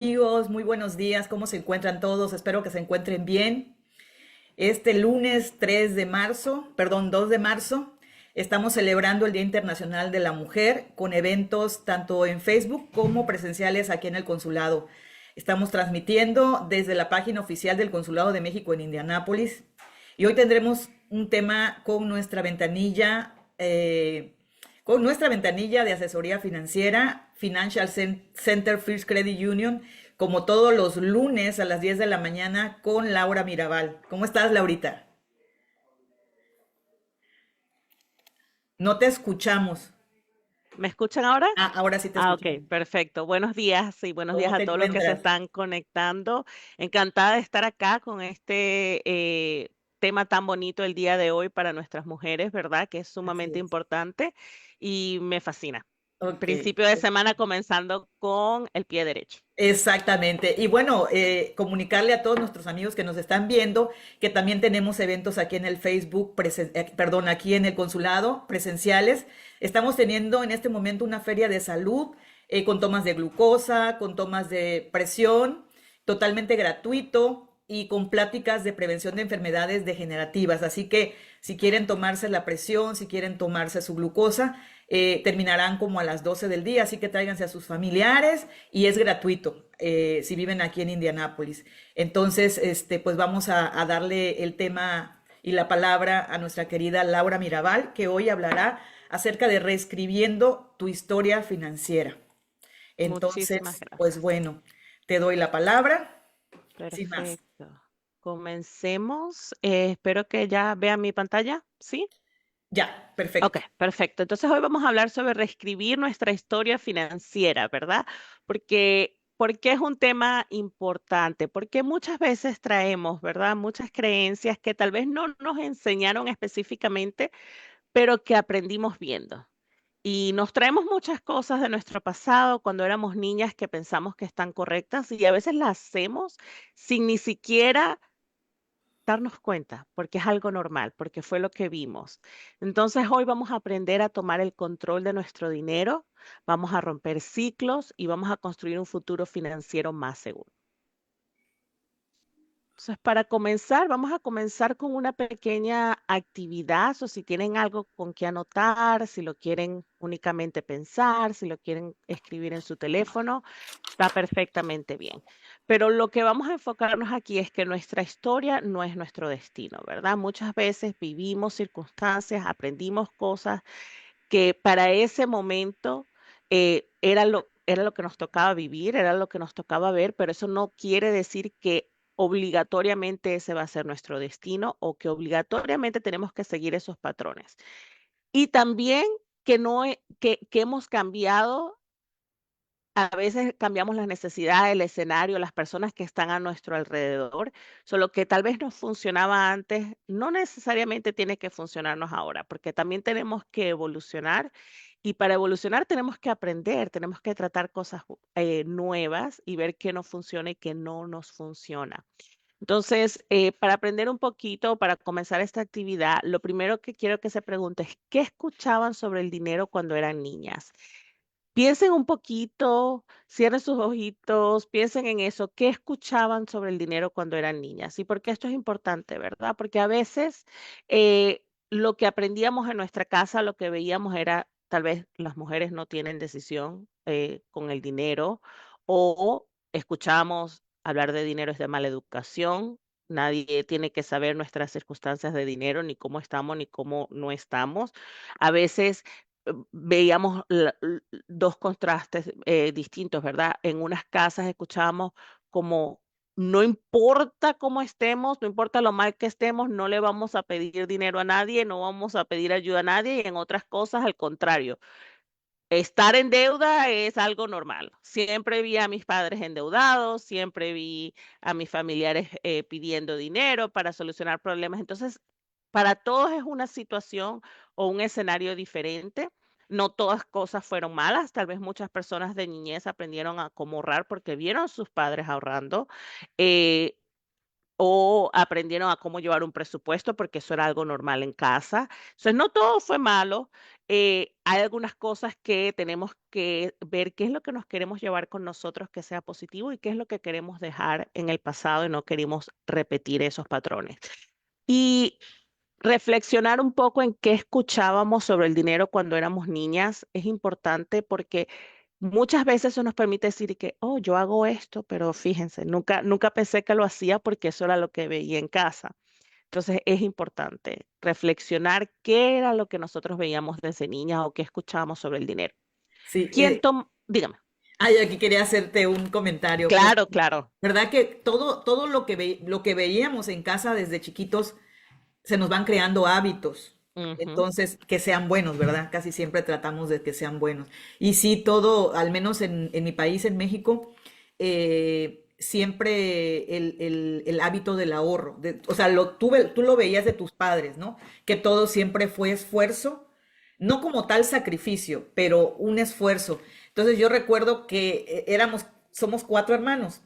Amigos, muy buenos días. ¿Cómo se encuentran todos? Espero que se encuentren bien. Este lunes 3 de marzo, perdón, 2 de marzo, estamos celebrando el Día Internacional de la Mujer con eventos tanto en Facebook como presenciales aquí en el consulado. Estamos transmitiendo desde la página oficial del Consulado de México en Indianápolis y hoy tendremos un tema con nuestra ventanilla de asesoría financiera, Center First Credit Union, como todos los lunes a las 10 de la mañana con Laura Mirabal. ¿Cómo estás, Laurita? No te escuchamos. ¿Me escuchan ahora? Ahora sí te Ah, ok, escuchamos. perfecto. Buenos días y buenos días ¿Cómo a te todos los que se encuentras? están conectando. Encantada de estar acá con este tema tan bonito el día de hoy para nuestras mujeres, ¿verdad? Que es Así sumamente es. importante y me fascina. Ok. Principio de semana comenzando con el pie derecho. Exactamente. Y bueno, comunicarle a todos nuestros amigos que nos están viendo que también tenemos eventos aquí en el Facebook, perdón, aquí en el consulado, presenciales. Estamos teniendo en este momento una feria de salud con tomas de glucosa, con tomas de presión, totalmente gratuito y con pláticas de prevención de enfermedades degenerativas. Así que si quieren tomarse la presión, si quieren tomarse su glucosa, terminarán como a las 12 del día, así que tráiganse a sus familiares y es gratuito si viven aquí en Indianápolis. Entonces, pues vamos a darle el tema y la palabra a nuestra querida Laura Mirabal, que hoy hablará acerca de reescribiendo tu historia financiera. Muchísimas Entonces, pues gracias. bueno, te doy la palabra, sin más. Perfecto. Comencemos. Espero que ya vean mi pantalla. ¿Sí? Ya, Ok, perfecto. perfecto. Entonces hoy vamos a hablar sobre reescribir nuestra historia financiera, ¿verdad? Porque es un tema importante, porque muchas veces traemos, ¿verdad? Muchas creencias que tal vez no nos enseñaron específicamente, pero que aprendimos viendo. Y nos traemos muchas cosas de nuestro pasado cuando éramos niñas que pensamos que están correctas y a veces las hacemos sin ni siquiera darnos cuenta, porque es algo normal, porque fue lo que vimos. Entonces, hoy vamos a aprender a tomar el control de nuestro dinero, vamos a romper ciclos y vamos a construir un futuro financiero más seguro. Entonces, para comenzar, vamos a comenzar con una pequeña actividad, o si tienen algo con que anotar, si lo quieren únicamente pensar, si lo quieren escribir en su teléfono, está perfectamente bien. Pero lo que vamos a enfocarnos aquí es que nuestra historia no es nuestro destino, ¿verdad? Muchas veces vivimos circunstancias, aprendimos cosas que para ese momento era lo que nos tocaba vivir, era lo que nos tocaba ver, pero eso no quiere decir que obligatoriamente ese va a ser nuestro destino o que obligatoriamente tenemos que seguir esos patrones. Y también que no, que hemos cambiado, a veces cambiamos las necesidades, el escenario, las personas que están a nuestro alrededor, solo que tal vez nos funcionaba antes, no necesariamente tiene que funcionarnos ahora, porque también tenemos que evolucionar y para evolucionar tenemos que aprender, tenemos que tratar cosas nuevas y ver qué nos funciona y qué no nos funciona. Entonces, para aprender un poquito, para comenzar esta actividad, lo primero que quiero que se pregunte es, ¿qué escuchaban sobre el dinero cuando eran niñas? Piensen un poquito, cierren sus ojitos, piensen en eso, ¿qué escuchaban sobre el dinero cuando eran niñas? Y por qué esto es importante, ¿verdad? Porque a veces lo que aprendíamos en nuestra casa, lo que veíamos era, tal vez las mujeres no tienen decisión con el dinero o escuchamos hablar de dinero es de mala educación. Nadie tiene que saber nuestras circunstancias de dinero, ni cómo estamos, ni cómo no estamos. A veces veíamos dos contrastes distintos, ¿verdad? En unas casas escuchábamos como no importa cómo estemos, no importa lo mal que estemos, no le vamos a pedir dinero a nadie, no vamos a pedir ayuda a nadie, y en otras cosas, al contrario, estar en deuda es algo normal. Siempre vi a mis padres endeudados, siempre vi a mis familiares pidiendo dinero para solucionar problemas. Entonces, para todos es una situación o un escenario diferente. No todas cosas fueron malas. Tal vez muchas personas de niñez aprendieron a cómo ahorrar porque vieron a sus padres ahorrando. eh, o aprendieron a cómo llevar un presupuesto porque eso era algo normal en casa. Entonces, no todo fue malo. hay algunas cosas que tenemos que ver qué es lo que nos queremos llevar con nosotros que sea positivo y qué es lo que queremos dejar en el pasado y no queremos repetir esos patrones. Y reflexionar un poco en qué escuchábamos sobre el dinero cuando éramos niñas es importante porque muchas veces eso nos permite decir que, oh, yo hago esto, pero fíjense, nunca pensé que lo hacía porque eso era lo que veía en casa. Entonces es importante reflexionar qué era lo que nosotros veíamos desde niñas o qué escuchábamos sobre el dinero. Sí, ¿Quién toma? Dígame. ay, aquí quería hacerte un comentario. Pues, Claro, claro. ¿verdad que todo lo que veíamos en casa desde chiquitos se nos van creando hábitos? Ujú, Entonces, que sean buenos, ¿verdad? Casi siempre tratamos de que sean buenos. Y sí, todo, al menos en mi país, en México, siempre el hábito del ahorro, o sea, tú lo veías de tus padres, ¿no? Que todo siempre fue esfuerzo, no como tal sacrificio, pero un esfuerzo. Entonces yo recuerdo que somos cuatro hermanos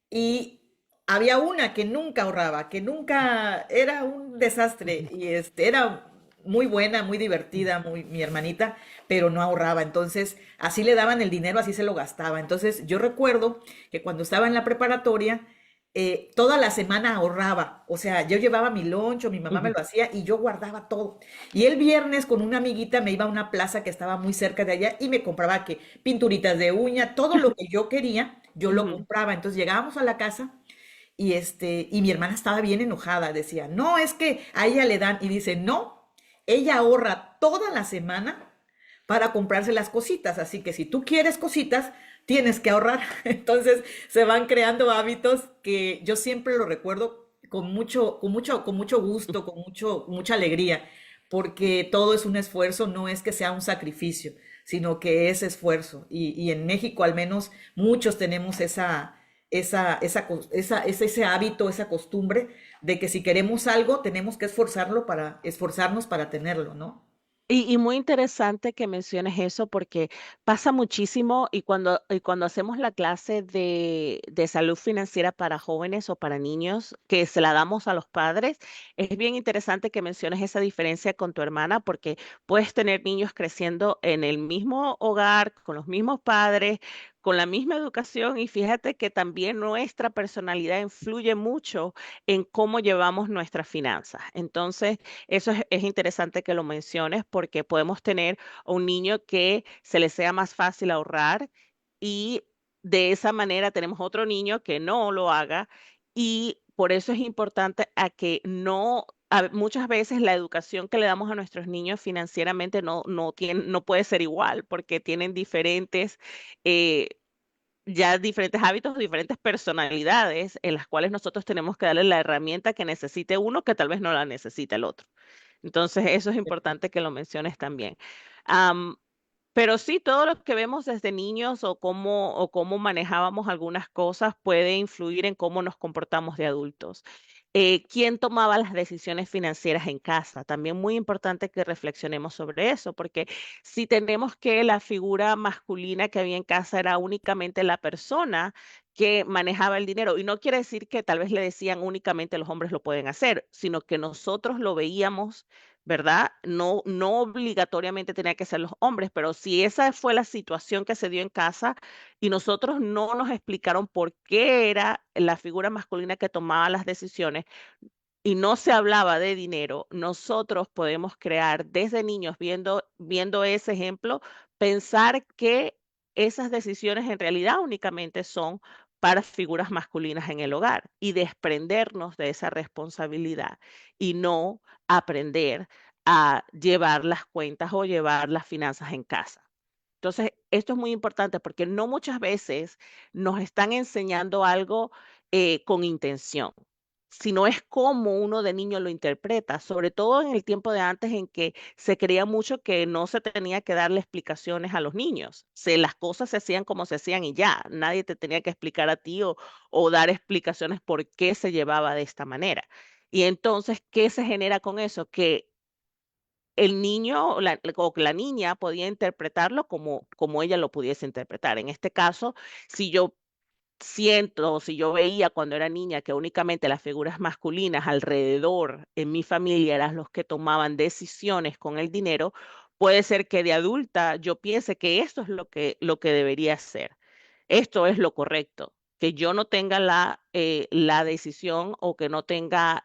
y había una que nunca ahorraba, que nunca era un desastre y era muy buena, muy divertida, mi hermanita, pero no ahorraba. Entonces, así le daban el dinero, así se lo gastaba. Entonces, yo recuerdo que cuando estaba en la preparatoria, toda la semana ahorraba. O sea, yo llevaba mi loncho, mi mamá me ujú, lo hacía y yo guardaba todo. Y el viernes con una amiguita me iba a una plaza que estaba muy cerca de allá y me compraba que pinturitas de uña, todo lo que yo quería, yo lo ujú. compraba. Entonces llegábamos a la casa y mi hermana estaba bien enojada, decía, no, es que a ella le dan, y dice, no, ella ahorra toda la semana para comprarse las cositas, así que si tú quieres cositas, tienes que ahorrar. Entonces se van creando hábitos que yo siempre lo recuerdo con mucho gusto, mucha alegría, porque todo es un esfuerzo, no es que sea un sacrificio, sino que es esfuerzo. Y en México al menos muchos tenemos ese hábito, esa costumbre de que si queremos algo, tenemos que esforzarnos para tenerlo, ¿no? Y muy interesante que menciones eso porque pasa muchísimo y cuando hacemos la clase de salud financiera para jóvenes o para niños que se la damos a los padres, es bien interesante que menciones esa diferencia con tu hermana porque puedes tener niños creciendo en el mismo hogar, con los mismos padres, con la misma educación y fíjate que también nuestra personalidad influye mucho en cómo llevamos nuestras finanzas. Entonces, eso es interesante que lo menciones porque podemos tener a un niño que se le sea más fácil ahorrar y de esa manera tenemos otro niño que no lo haga y por eso es importante a que no, muchas veces la educación que le damos a nuestros niños financieramente no puede ser igual porque tienen eh, diferentes hábitos, diferentes personalidades en las cuales nosotros tenemos que darle la herramienta que necesite uno que tal vez no la necesita el otro. Entonces, eso es importante que lo menciones también. Am, pero sí, todo lo que vemos desde niños o cómo manejábamos algunas cosas puede influir en cómo nos comportamos de adultos. ¿Quién tomaba las decisiones financieras en casa? También muy importante que reflexionemos sobre eso, porque si tenemos que la figura masculina que había en casa era únicamente la persona que manejaba el dinero, y no quiere decir que tal vez le decían únicamente los hombres lo pueden hacer, sino que nosotros lo veíamos, ¿verdad? No obligatoriamente tenía que ser los hombres, pero si esa fue la situación que se dio en casa y nosotros no nos explicaron por qué era la figura masculina que tomaba las decisiones y no se hablaba de dinero, nosotros podemos crear desde niños, viendo ese ejemplo, pensar que esas decisiones en realidad únicamente son para figuras masculinas en el hogar y desprendernos de esa responsabilidad y no aprender a llevar las cuentas o llevar las finanzas en casa. Entonces, esto es muy importante porque no muchas veces nos están enseñando algo con intención, sino es como uno de niño lo interpreta, sobre todo en el tiempo de antes en que se creía mucho que no se tenía que darle explicaciones a los niños. Las cosas se hacían como se hacían y ya, nadie te tenía que explicar a ti o dar explicaciones por qué se llevaba de esta manera. Y entonces, ¿qué se genera con eso? Que el niño o la niña podía interpretarlo como ella lo pudiese interpretar. En este caso, si yo siento, o si yo veía cuando era niña que únicamente las figuras masculinas alrededor en mi familia eran los que tomaban decisiones con el dinero, Puede ser que de adulta yo piense que esto es lo que debería ser. Esto es lo correcto, que yo no tenga la decisión o que no tenga,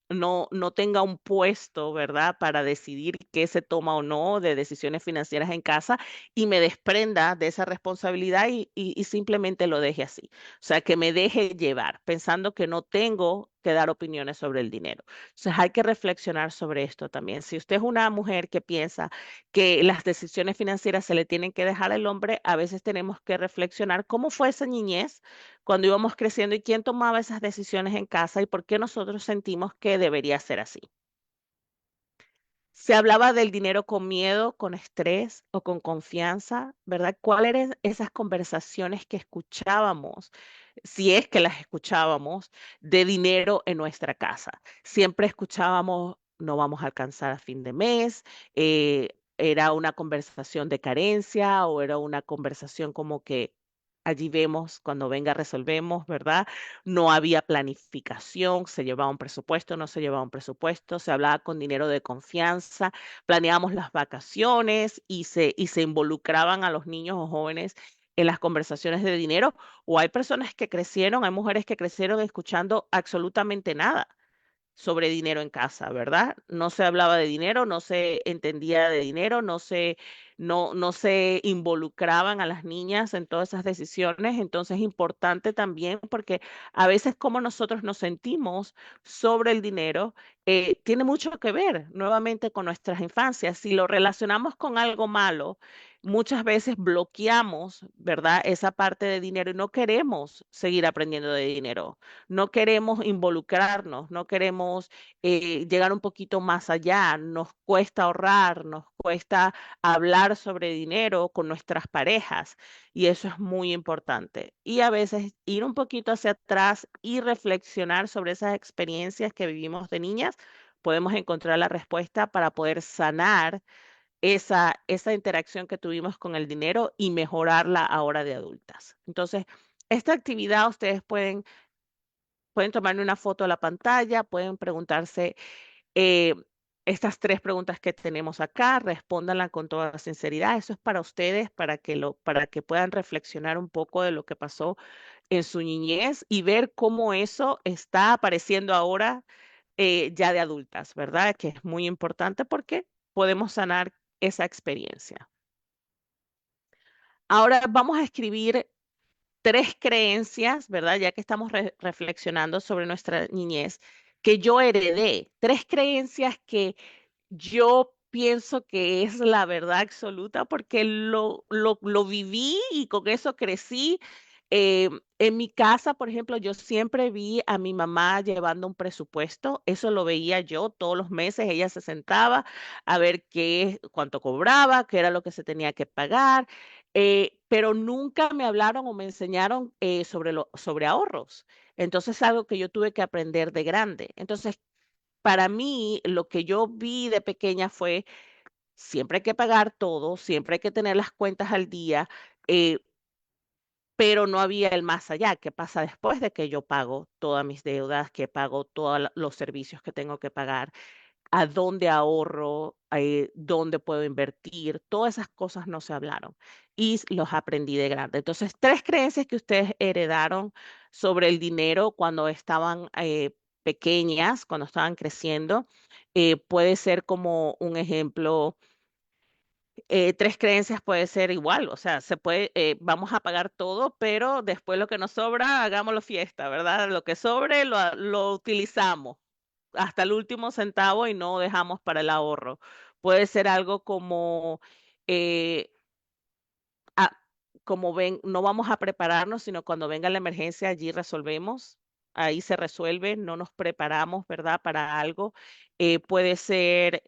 no tenga un puesto, ¿verdad?, para decidir qué se toma o no de decisiones financieras en casa y me desprenda de esa responsabilidad y simplemente lo deje así. O sea, que me deje llevar, pensando que no tengo que dar opiniones sobre el dinero. Entonces, hay que reflexionar sobre esto también. Si usted es una mujer que piensa que las decisiones financieras se le tienen que dejar al hombre, a veces tenemos que reflexionar cómo fue esa niñez cuando íbamos creciendo y quién tomaba esas decisiones en casa y por qué nosotros sentimos que debería ser así. Se hablaba del dinero con miedo, con estrés o con confianza, ¿verdad? ¿Cuáles eran esas conversaciones que escuchábamos, si es que las escuchábamos, de dinero en nuestra casa? Siempre escuchábamos, no vamos a alcanzar a fin de mes, era una conversación de carencia o era una conversación como que allí vemos, cuando venga resolvemos, ¿verdad? No había planificación, se llevaba un presupuesto, no se llevaba un presupuesto, se hablaba con dinero de confianza, planeábamos las vacaciones y se involucraban a los niños o jóvenes en las conversaciones de dinero. O hay personas que crecieron, hay mujeres que crecieron escuchando absolutamente nada sobre dinero en casa, ¿verdad? No se hablaba de dinero, no se entendía de dinero, no se involucraban a las niñas en todas esas decisiones. Entonces es importante también porque a veces como nosotros nos sentimos sobre el dinero tiene mucho que ver nuevamente con nuestras infancias. Si lo relacionamos con algo malo, muchas veces bloqueamos, ¿verdad? Esa parte de dinero y no queremos seguir aprendiendo de dinero, no queremos involucrarnos, no queremos llegar un poquito más allá, nos cuesta ahorrar, nos cuesta hablar sobre dinero con nuestras parejas y eso es muy importante. Y a veces ir un poquito hacia atrás y reflexionar sobre esas experiencias que vivimos de niñas, podemos encontrar la respuesta para poder sanar esa interacción que tuvimos con el dinero y mejorarla ahora de adultas. Entonces, esta actividad ustedes pueden tomarle una foto a la pantalla, pueden preguntarse eh, estas tres preguntas que tenemos acá, respóndanla con toda sinceridad. Eso es para ustedes, para que puedan reflexionar un poco de lo que pasó en su niñez y ver cómo eso está apareciendo ahora ya de adultas, ¿verdad? Que es muy importante porque podemos sanar esa experiencia. Ahora vamos a escribir tres creencias, ¿verdad? Ya que estamos reflexionando sobre nuestra niñez, que yo heredé, tres creencias que yo pienso que es la verdad absoluta porque lo viví y con eso crecí. En mi casa, por ejemplo, yo siempre vi a mi mamá llevando un presupuesto, eso lo veía yo todos los meses, ella se sentaba a ver cuánto cobraba, qué era lo que se tenía que pagar, pero nunca me hablaron o me enseñaron sobre ahorros. Entonces, es algo que yo tuve que aprender de grande. Entonces, para mí, lo que yo vi de pequeña fue, siempre hay que pagar todo, siempre hay que tener las cuentas al día, eh, pero no había el más allá. ¿Qué pasa después de que yo pago todas mis deudas, que pago todos los servicios que tengo que pagar? ¿A dónde ahorro? ¿Dónde puedo invertir? Todas esas cosas no se hablaron y los aprendí de grande. Entonces, tres creencias que ustedes heredaron sobre el dinero cuando estaban pequeñas, cuando estaban creciendo, puede ser como un ejemplo. Tres creencias puede ser igual, o sea, vamos a pagar todo, pero después lo que nos sobra, hagámoslo fiesta, ¿verdad? Lo que sobre lo utilizamos hasta el último centavo y no dejamos para el ahorro. Puede ser algo como, eh, ah, como ven, no vamos a prepararnos, sino cuando venga la emergencia, allí resolvemos, ahí se resuelve, no nos preparamos, ¿verdad? Para algo. Puede ser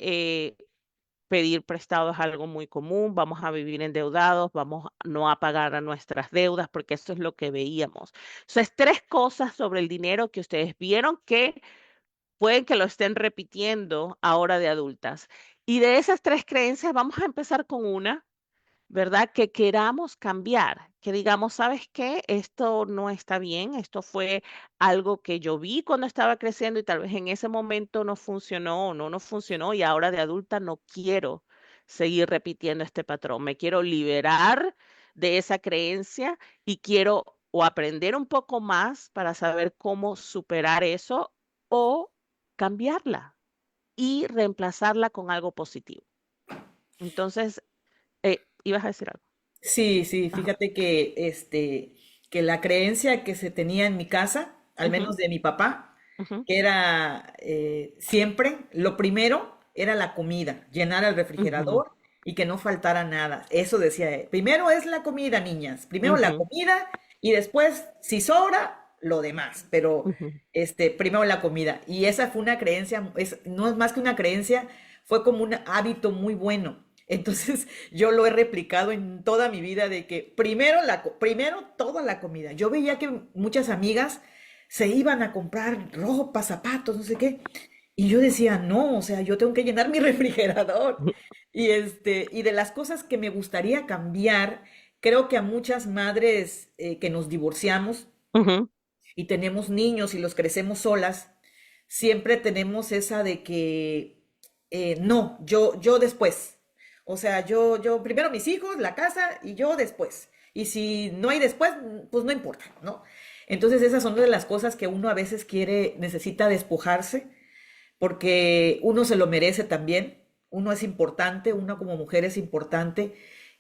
pedir prestado es algo muy común, vamos a vivir endeudados, vamos no a pagar a nuestras deudas, porque eso es lo que veíamos. Entonces, tres cosas sobre el dinero que ustedes vieron que pueden que lo estén repitiendo ahora de adultas. Y de esas tres creencias, vamos a empezar con una, ¿verdad? Que queramos cambiar, que digamos, ¿sabes qué? Esto no está bien, esto fue algo que yo vi cuando estaba creciendo y tal vez en ese momento no funcionó o no nos funcionó y ahora de adulta no quiero seguir repitiendo este patrón. Me quiero liberar de esa creencia y quiero o aprender un poco más para saber cómo superar eso o cambiarla y reemplazarla con algo positivo. Entonces, ibas a decir algo. Sí, sí, Ajá. fíjate que que la creencia que se tenía en mi casa, al Ujú, menos de mi papá, ujú, que era siempre, lo primero era la comida, llenar el ujú, refrigerador y que no faltara nada. Eso decía él. Primero es la comida, niñas. Primero la ujú, comida y después, si sobra, lo demás. Pero ujú, primero la comida. Y esa fue una creencia, no es más que una creencia, fue como un hábito muy bueno. Entonces yo lo he replicado en toda mi vida de que primero toda la comida. Yo veía que muchas amigas se iban a comprar ropa, zapatos, no sé qué. Y yo decía, no, o sea, yo tengo que llenar mi refrigerador. Y de las cosas que me gustaría cambiar, creo que a muchas madres que nos divorciamos ujú, y tenemos niños y los crecemos solas, siempre tenemos esa de que no, yo después. O sea, yo primero mis hijos, la casa y yo después. Y si no hay después, pues no importa, ¿no? Entonces esas son de las cosas que uno a veces necesita despojarse, porque uno se lo merece también. Uno es importante, uno como mujer es importante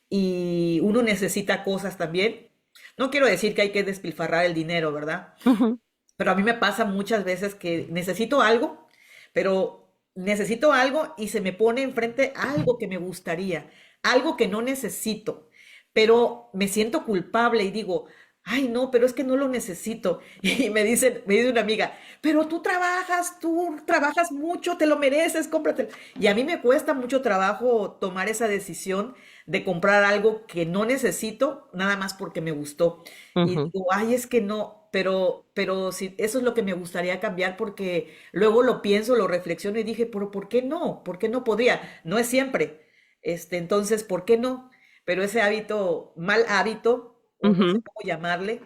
y uno necesita cosas también. No quiero decir que hay que despilfarrar el dinero, ¿verdad? ujú, Pero a mí me pasa muchas veces que necesito algo, pero necesito algo y se me pone enfrente algo que me gustaría, algo que no necesito, pero me siento culpable y digo, ay no, pero es que no lo necesito. Y me dice una amiga, pero tú trabajas mucho, te lo mereces, cómpratelo. Y a mí me cuesta mucho trabajo tomar esa decisión de comprar algo que no necesito, nada más porque me gustó. Y ujú. digo, ay, es que no, pero sí, eso es lo que me gustaría cambiar porque luego lo pienso, lo reflexiono y dije, pero ¿por qué no? ¿Por qué no podría? No es siempre. Entonces, ¿por qué no? Pero ese hábito, mal hábito, o no sé Ujú, cómo llamarle,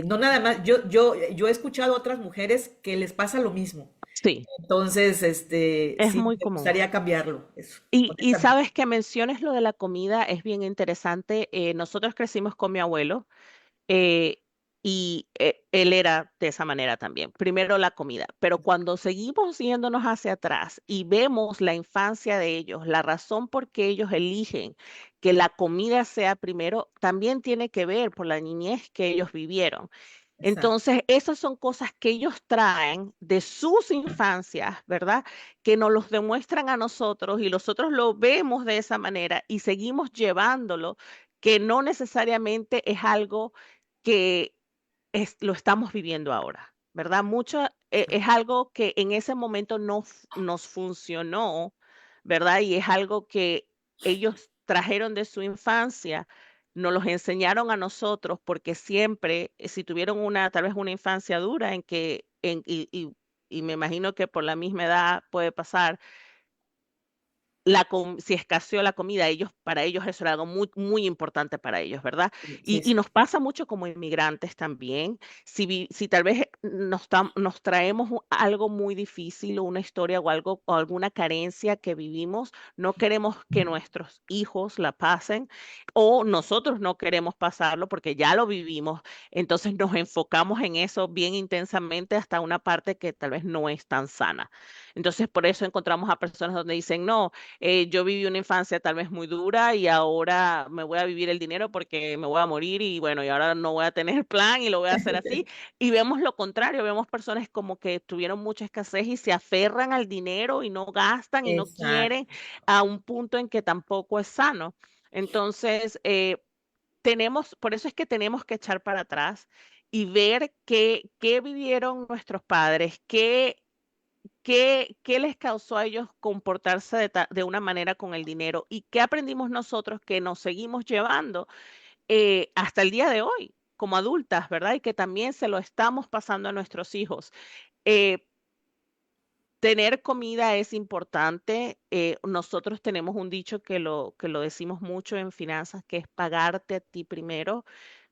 no nada más, yo he escuchado a otras mujeres que les pasa lo mismo. sí, Entonces, es sí, muy me común. gustaría cambiarlo, eso, Y honestamente. sabes que menciones lo de la comida es bien interesante. Nosotros crecimos con mi abuelo eh, y él era de esa manera también. Primero la comida, pero cuando seguimos yéndonos hacia atrás y vemos la infancia de ellos, la razón por qué ellos eligen que la comida sea primero, también tiene que ver por la niñez que ellos vivieron. Exacto. Entonces, esas son cosas que ellos traen de sus infancias, ¿verdad? Que nos los demuestran a nosotros y nosotros lo vemos de esa manera y seguimos llevándolo, que no necesariamente es algo que lo estamos viviendo ahora, ¿verdad? Mucho es algo que en ese momento no nos funcionó, ¿verdad? Y es algo que ellos trajeron de su infancia, nos los enseñaron a nosotros porque siempre, si tuvieron tal vez una infancia dura en que, y me imagino que por la misma edad puede pasar, si escaseó la comida, para ellos eso era algo muy, muy importante para ellos, ¿verdad? Sí, Y sí. nos pasa mucho como inmigrantes también. Si tal vez nos traemos algo muy difícil o una historia o algo o alguna carencia que vivimos, no queremos que nuestros hijos la pasen o nosotros no queremos pasarlo porque ya lo vivimos. Entonces nos enfocamos en eso bien intensamente hasta una parte que tal vez no es tan sana. Entonces por eso encontramos a personas donde dicen, no, yo viví una infancia tal vez muy dura y ahora me voy a vivir el dinero porque me voy a morir y bueno, y ahora no voy a tener plan y lo voy a hacer así. Y vemos lo contrario, vemos personas como que tuvieron mucha escasez y se aferran al dinero y no gastan y no quieren Exacto. a un punto en que tampoco es sano. Entonces, por eso es que tenemos que echar para atrás y ver qué vivieron nuestros padres, qué les causó a ellos comportarse de una manera con el dinero y qué aprendimos nosotros que nos seguimos llevando hasta el día de hoy como adultas, ¿verdad? Y que también se lo estamos pasando a nuestros hijos. Eh, Tener comida es importante. Nosotros tenemos un dicho que lo decimos mucho en finanzas, que es pagarte a ti primero.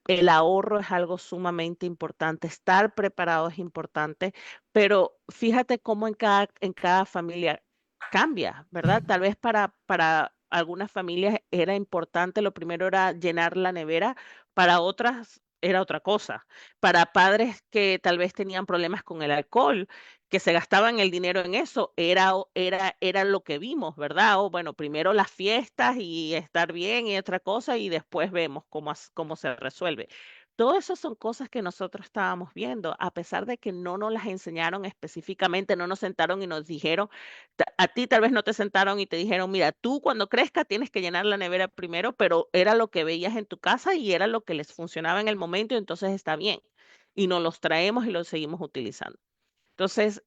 El ahorro es algo sumamente importante, estar preparado es importante, pero fíjate cómo en cada familia cambia, ¿verdad? Tal vez para algunas familias era importante, lo primero era llenar la nevera, para otras era otra cosa. Para padres que tal vez tenían problemas con el alcohol, que se gastaban el dinero en eso, era lo que vimos, ¿verdad? O bueno, primero las fiestas y estar bien y otra cosa, y después vemos cómo se resuelve. Todo eso son cosas que nosotros estábamos viendo, a pesar de que no nos las enseñaron específicamente, no nos sentaron y nos dijeron, a ti tal vez no te sentaron y te dijeron, mira, tú cuando crezca tienes que llenar la nevera primero, pero era lo que veías en tu casa y era lo que les funcionaba en el momento, y entonces está bien. Y nos los traemos y los seguimos utilizando. Entonces,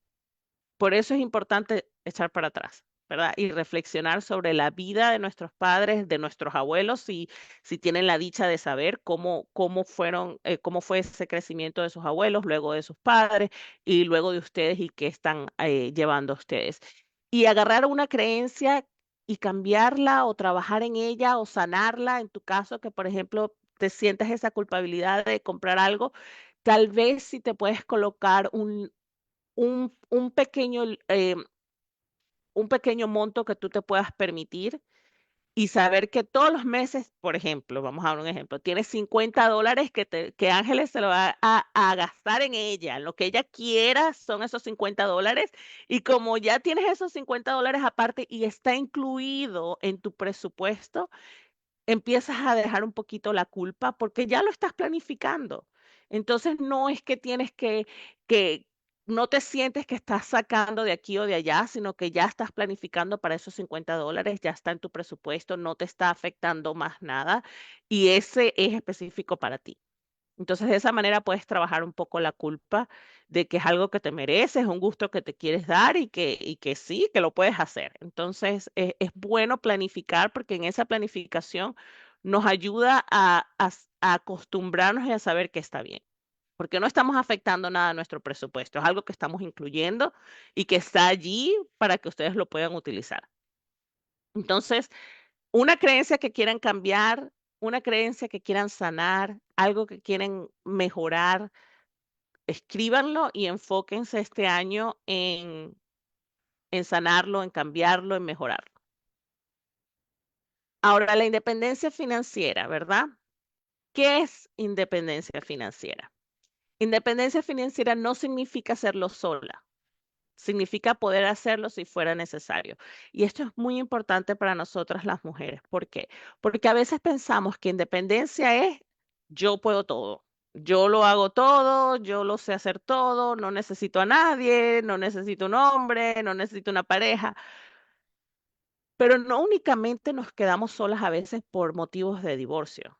por eso es importante echar para atrás, ¿verdad? Y reflexionar sobre la vida de nuestros padres, de nuestros abuelos, si tienen la dicha de saber cómo fue ese crecimiento de sus abuelos, luego de sus padres y luego de ustedes y qué están llevando a ustedes. Y agarrar una creencia y cambiarla o trabajar en ella o sanarla, en tu caso, que por ejemplo te sientas esa culpabilidad de comprar algo, tal vez si te puedes colocar un pequeño, un pequeño monto que tú te puedas permitir y saber que todos los meses, por ejemplo, vamos a dar un ejemplo, tienes $50 que Ángeles se lo va a gastar en ella. Lo que ella quiera son esos $50. Y como ya tienes esos $50 aparte y está incluido en tu presupuesto, empiezas a dejar un poquito la culpa porque ya lo estás planificando. Entonces, no es que tienes que no te sientes que estás sacando de aquí o de allá, sino que ya estás planificando para esos $50, ya está en tu presupuesto, no te está afectando más nada y ese es específico para ti. Entonces, de esa manera puedes trabajar un poco la culpa de que es algo que te mereces, un gusto que te quieres dar y que sí, que lo puedes hacer. Entonces, es bueno planificar porque en esa planificación nos ayuda a acostumbrarnos y a saber que está bien. Porque no estamos afectando nada a nuestro presupuesto, es algo que estamos incluyendo y que está allí para que ustedes lo puedan utilizar. Entonces, una creencia que quieran cambiar, una creencia que quieran sanar, algo que quieren mejorar, escríbanlo y enfóquense este año en sanarlo, en cambiarlo, en mejorarlo. Ahora, la independencia financiera, ¿verdad? ¿Qué es independencia financiera? Independencia financiera no significa hacerlo sola. Significa poder hacerlo si fuera necesario. Y esto es muy importante para nosotras las mujeres. ¿Por qué? Porque a veces pensamos que independencia es yo puedo todo. Yo lo hago todo, yo lo sé hacer todo, no necesito a nadie, no necesito un hombre, no necesito una pareja. Pero no únicamente nos quedamos solas a veces por motivos de divorcio.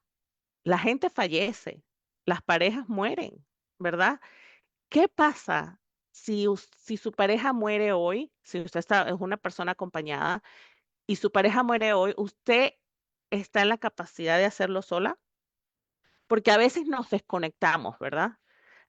La gente fallece, las parejas mueren, ¿verdad? ¿Qué pasa si su pareja muere hoy? Si usted es una persona acompañada y su pareja muere hoy, ¿usted está en la capacidad de hacerlo sola? Porque a veces nos desconectamos, ¿verdad?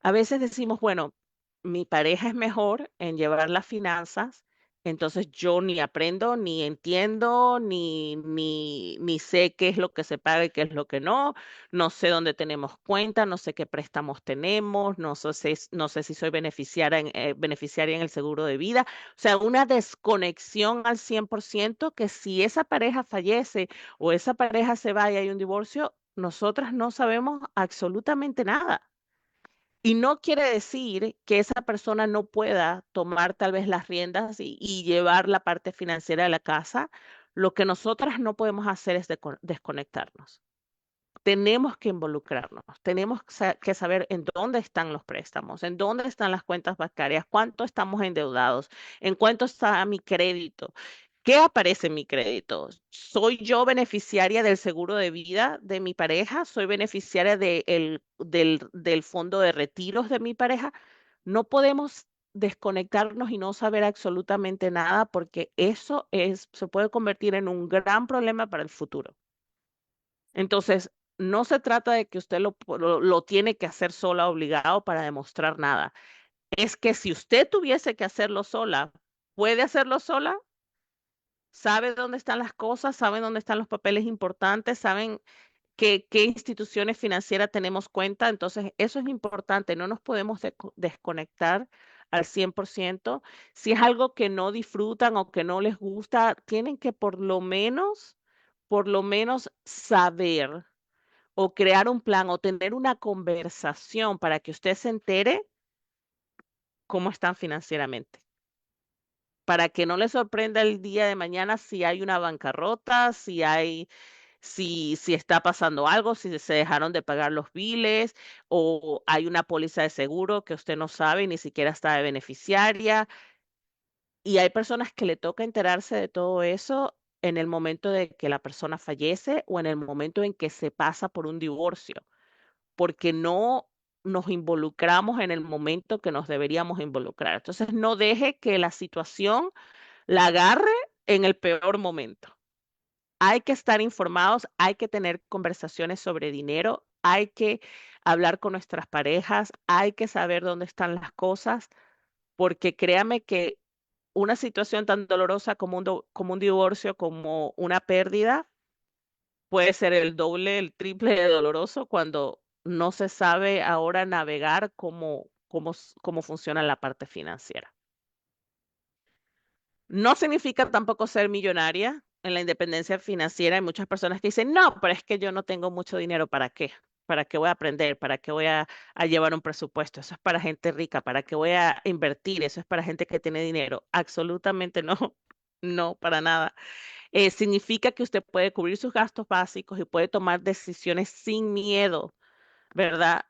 A veces decimos, bueno, mi pareja es mejor en llevar las finanzas, entonces yo ni aprendo, ni entiendo, ni sé qué es lo que se paga y qué es lo que no, no sé dónde tenemos cuenta, no sé qué préstamos tenemos, no sé si soy beneficiaria en el seguro de vida. O sea, una desconexión al 100% que si esa pareja fallece o esa pareja se va y hay un divorcio, nosotras no sabemos absolutamente nada. Y no quiere decir que esa persona no pueda tomar tal vez las riendas y llevar la parte financiera de la casa. Lo que nosotras no podemos hacer es desconectarnos. Tenemos que involucrarnos, tenemos que saber en dónde están los préstamos, en dónde están las cuentas bancarias, cuánto estamos endeudados, en cuánto está mi crédito, qué aparece en mi crédito. ¿Soy yo beneficiaria del seguro de vida de mi pareja? ¿Soy beneficiaria del fondo de retiros de mi pareja? No podemos desconectarnos y no saber absolutamente nada porque se puede convertir en un gran problema para el futuro. Entonces, no se trata de que usted lo tiene que hacer sola, obligado para demostrar nada. Es que si usted tuviese que hacerlo sola, puede hacerlo sola, sabe dónde están las cosas, sabe dónde están los papeles importantes, saben qué instituciones financieras tenemos cuenta. Entonces, eso es importante, no nos podemos desconectar al 100%. Si es algo que no disfrutan o que no les gusta, tienen que por lo menos por lo menos saber o crear un plan o tener una conversación para que usted se entere cómo están financieramente, para que no le sorprenda el día de mañana si hay una bancarrota, si está pasando algo, si se dejaron de pagar los biles o hay una póliza de seguro que usted no sabe y ni siquiera está de beneficiaria. Y hay personas que le toca enterarse de todo eso en el momento de que la persona fallece o en el momento en que se pasa por un divorcio, porque no nos involucramos en el momento que nos deberíamos involucrar. Entonces, no deje que la situación la agarre en el peor momento. Hay que estar informados, hay que tener conversaciones sobre dinero, hay que hablar con nuestras parejas, hay que saber dónde están las cosas, porque créame que una situación tan dolorosa como como un divorcio, como una pérdida, puede ser el doble, el triple de doloroso cuando no se sabe ahora navegar cómo funciona la parte financiera. No significa tampoco ser millonaria en la independencia financiera. Hay muchas personas que dicen, no, pero es que yo no tengo mucho dinero, ¿para qué? ¿Para qué voy a aprender? ¿Para qué voy a llevar un presupuesto? Eso es para gente rica. ¿Para qué voy a invertir? Eso es para gente que tiene dinero. Absolutamente no, no, para nada. Significa que usted puede cubrir sus gastos básicos y puede tomar decisiones sin miedo, ¿verdad?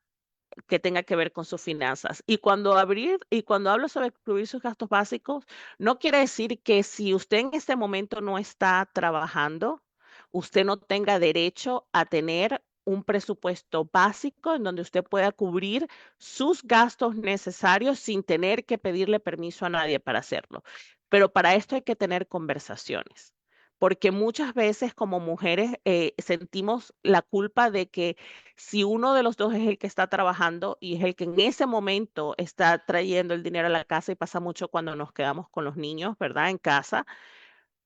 Que tenga que ver con sus finanzas. Y cuando hablo sobre cubrir sus gastos básicos, no quiere decir que si usted en este momento no está trabajando, usted no tenga derecho a tener un presupuesto básico en donde usted pueda cubrir sus gastos necesarios sin tener que pedirle permiso a nadie para hacerlo. Pero para esto hay que tener conversaciones, porque muchas veces como mujeres sentimos la culpa de que si uno de los dos es el que está trabajando y es el que en ese momento está trayendo el dinero a la casa, y pasa mucho cuando nos quedamos con los niños, ¿verdad? En casa,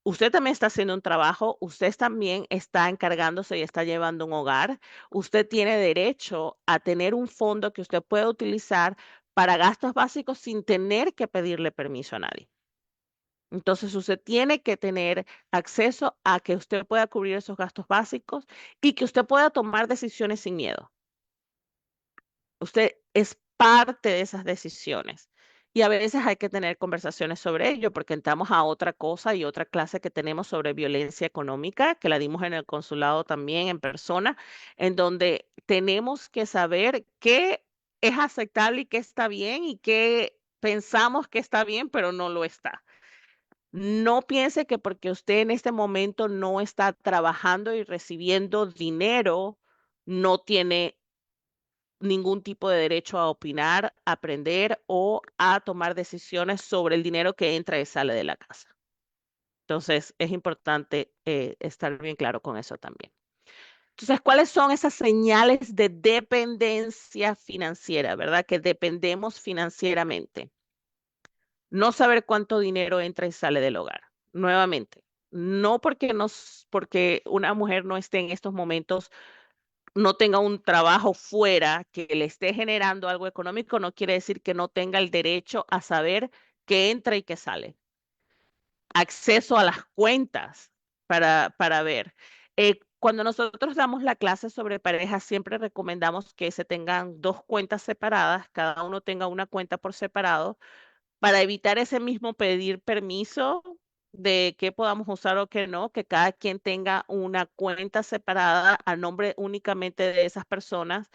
usted también está haciendo un trabajo, usted también está encargándose y está llevando un hogar, usted tiene derecho a tener un fondo que usted pueda utilizar para gastos básicos sin tener que pedirle permiso a nadie. Entonces, usted tiene que tener acceso a que usted pueda cubrir esos gastos básicos y que usted pueda tomar decisiones sin miedo. Usted es parte de esas decisiones. Y a veces hay que tener conversaciones sobre ello porque entramos a otra cosa y otra clase que tenemos sobre violencia económica, que la dimos en el consulado también en persona, en donde tenemos que saber qué es aceptable y qué está bien y qué pensamos que está bien, pero no lo está. No piense que porque usted en este momento no está trabajando y recibiendo dinero, no tiene ningún tipo de derecho a opinar, a aprender o a tomar decisiones sobre el dinero que entra y sale de la casa. Entonces, es importante estar bien claro con eso también. Entonces, ¿cuáles son esas señales de dependencia financiera, verdad? Que dependemos financieramente. No saber cuánto dinero entra y sale del hogar. Nuevamente, no porque una mujer no esté en estos momentos, no tenga un trabajo fuera que le esté generando algo económico, no quiere decir que no tenga el derecho a saber qué entra y qué sale. Acceso a las cuentas para ver. Cuando nosotros damos la clase sobre parejas, siempre recomendamos que se tengan dos cuentas separadas, cada uno tenga una cuenta por separado, para evitar ese mismo pedir permiso de qué podamos usar o qué no, que cada quien tenga una cuenta separada a nombre únicamente de esas personas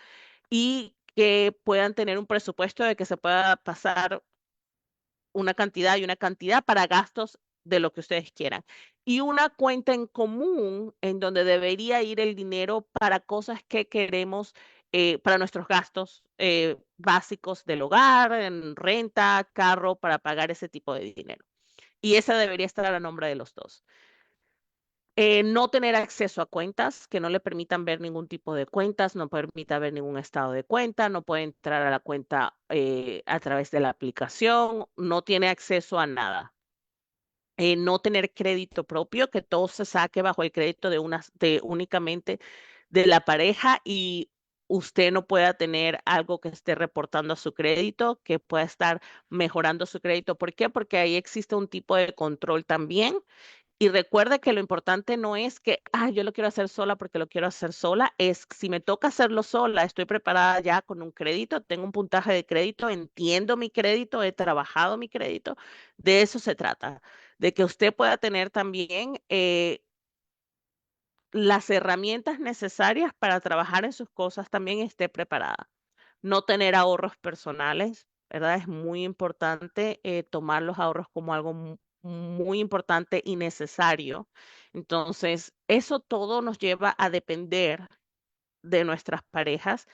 y que puedan tener un presupuesto de que se pueda pasar una cantidad y una cantidad para gastos de lo que ustedes quieran. Y una cuenta en común en donde debería ir el dinero para cosas que queremos, para nuestros gastos básicos del hogar, en renta, carro, para pagar ese tipo de dinero. Y esa debería estar a nombre de los dos. No tener acceso a cuentas que no le permitan ver ningún tipo de cuentas, no permita ver ningún estado de cuenta, no puede entrar a la cuenta a través de la aplicación, no tiene acceso a nada. No tener crédito propio, que todo se saque bajo el crédito de únicamente de la pareja y usted no pueda tener algo que esté reportando a su crédito, que pueda estar mejorando su crédito. ¿Por qué? Porque ahí existe un tipo de control también Y recuerde que lo importante no es que, yo lo quiero hacer sola porque lo quiero hacer sola, es si me toca hacerlo sola, estoy preparada ya con un crédito, tengo un puntaje de crédito, entiendo mi crédito, he trabajado mi crédito. De eso se trata, de que usted pueda tener también las herramientas necesarias para trabajar en sus cosas, también esté preparada. No tener ahorros personales, ¿verdad? Es muy importante tomar los ahorros como algo muy importante y necesario. Entonces, eso todo nos lleva a depender de nuestras parejas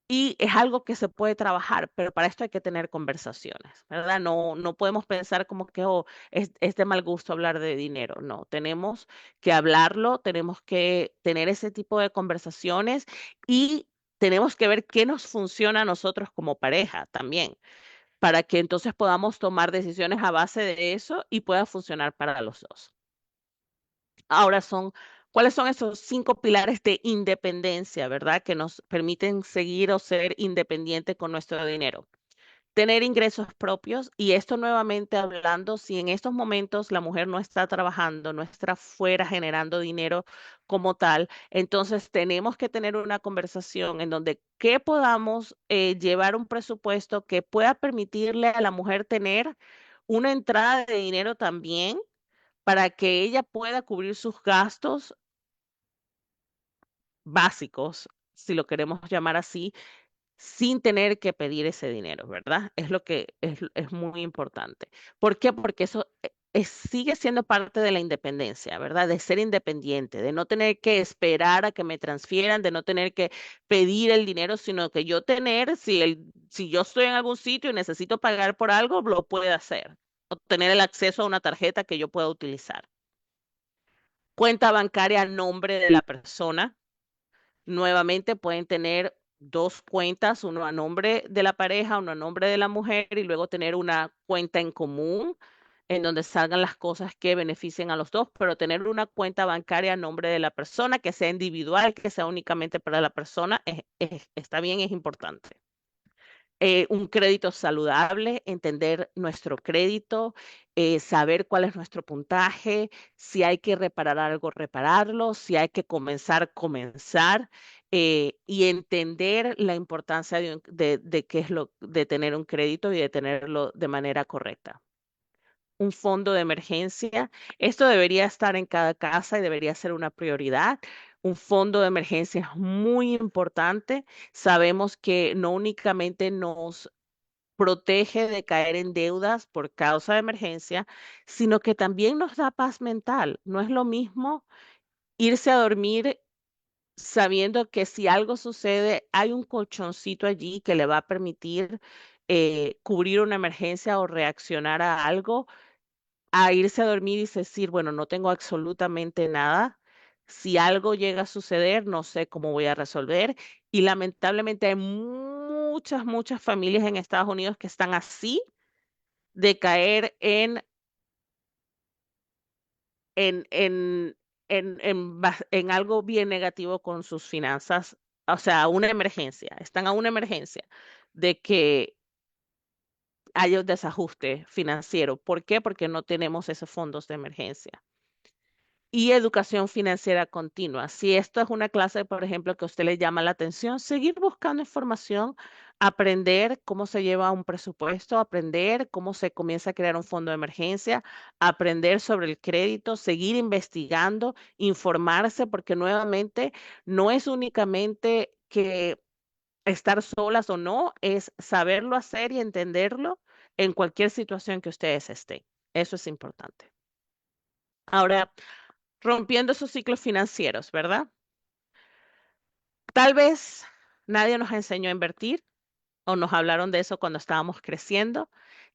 y es algo que se puede trabajar, pero para esto hay que tener conversaciones, ¿verdad? No podemos pensar como que es de mal gusto hablar de dinero. No, tenemos que hablarlo, tenemos que tener ese tipo de conversaciones y tenemos que ver qué nos funciona a nosotros como pareja también, para que entonces podamos tomar decisiones a base de eso y pueda funcionar para los dos. Ahora ¿cuáles son esos 5 pilares de independencia, verdad? Que nos permiten seguir o ser independientes con nuestro dinero. Tener ingresos propios y esto nuevamente hablando, si en estos momentos la mujer no está trabajando, no está fuera generando dinero como tal, entonces tenemos que tener una conversación en donde que podamos llevar un presupuesto que pueda permitirle a la mujer tener una entrada de dinero también para que ella pueda cubrir sus gastos básicos, si lo queremos llamar así, sin tener que pedir ese dinero, ¿verdad? Es lo que es muy importante. ¿Por qué? Porque eso sigue siendo parte de la independencia, ¿verdad? De ser independiente, de no tener que esperar a que me transfieran, de no tener que pedir el dinero, sino que yo tener, si yo estoy en algún sitio y necesito pagar por algo, lo puedo hacer. O tener el acceso a una tarjeta que yo pueda utilizar. Cuenta bancaria a nombre de la persona. Nuevamente pueden tener dos cuentas, uno a nombre de la pareja, uno a nombre de la mujer y luego tener una cuenta en común en donde salgan las cosas que beneficien a los dos, pero tener una cuenta bancaria a nombre de la persona, que sea individual, que sea únicamente para la persona, está bien, es importante. Un crédito saludable, entender nuestro crédito, saber cuál es nuestro puntaje, si hay que reparar algo, repararlo, si hay que comenzar, comenzar, y entender la importancia de qué es de tener un crédito y de tenerlo de manera correcta. Un fondo de emergencia. Esto debería estar en cada casa y debería ser una prioridad. Un fondo de emergencia es muy importante. Sabemos que no únicamente nos protege de caer en deudas por causa de emergencia, sino que también nos da paz mental. No es lo mismo irse a dormir sabiendo que si algo sucede, hay un colchoncito allí que le va a permitir cubrir una emergencia o reaccionar a algo, a irse a dormir y decir, bueno, no tengo absolutamente nada. Si algo llega a suceder, no sé cómo voy a resolver. Y lamentablemente hay muchas familias en Estados Unidos que están así de caer en, en, en algo bien negativo con sus finanzas, o sea, una emergencia, están a una emergencia de que haya un desajuste financiero. ¿Por qué? Porque no tenemos esos fondos de emergencia. Y educación financiera continua. Si esto es una clase, por ejemplo, que a usted le llama la atención, seguir buscando información, aprender cómo se lleva un presupuesto, aprender cómo se comienza a crear un fondo de emergencia, aprender sobre el crédito, seguir investigando, informarse, porque nuevamente no es únicamente que estar solas o no, es saberlo hacer y entenderlo en cualquier situación que ustedes estén. Eso es importante. Ahora, rompiendo esos ciclos financieros, ¿verdad? Tal vez nadie nos enseñó a invertir o nos hablaron de eso cuando estábamos creciendo.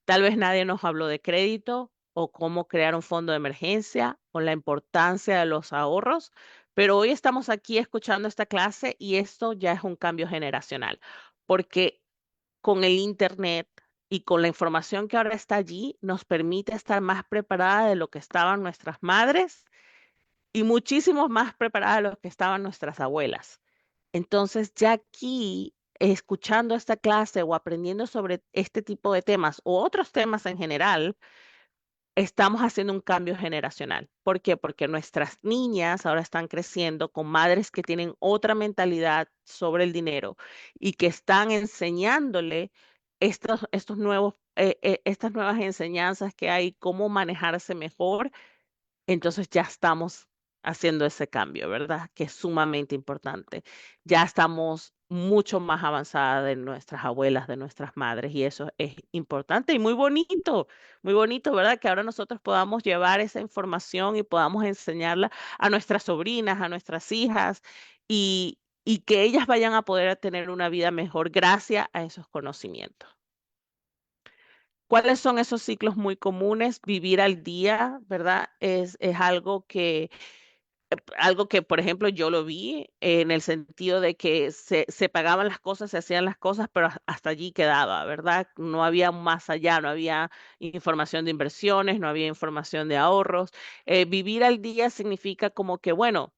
Tal vez nadie nos habló de crédito o cómo crear un fondo de emergencia o la importancia de los ahorros. Pero hoy estamos aquí escuchando esta clase y esto ya es un cambio generacional, porque con el Internet y con la información que ahora está allí, nos permite estar más preparada de lo que estaban nuestras madres y muchísimos más preparadas de los que estaban nuestras abuelas. Entonces, ya aquí, escuchando esta clase o aprendiendo sobre este tipo de temas o otros temas en general, estamos haciendo un cambio generacional. ¿Por qué? Porque nuestras niñas ahora están creciendo con madres que tienen otra mentalidad sobre el dinero y que están enseñándole estos nuevos, estas nuevas enseñanzas que hay, cómo manejarse mejor. Entonces ya estamos haciendo ese cambio, ¿verdad? Que es sumamente importante. Ya estamos mucho más avanzadas de nuestras abuelas, de nuestras madres, y eso es importante y muy bonito, ¿verdad? Que ahora nosotros podamos llevar esa información y podamos enseñarla a nuestras sobrinas, a nuestras hijas, y que ellas vayan a poder tener una vida mejor gracias a esos conocimientos. ¿Cuáles son esos ciclos muy comunes? Vivir al día, ¿verdad? Es algo que, por ejemplo, yo lo vi en el sentido de que se pagaban las cosas, se hacían las cosas, pero hasta allí quedaba, ¿verdad? No había más allá, no había información de inversiones, no había información de ahorros. Vivir al día significa como que, bueno,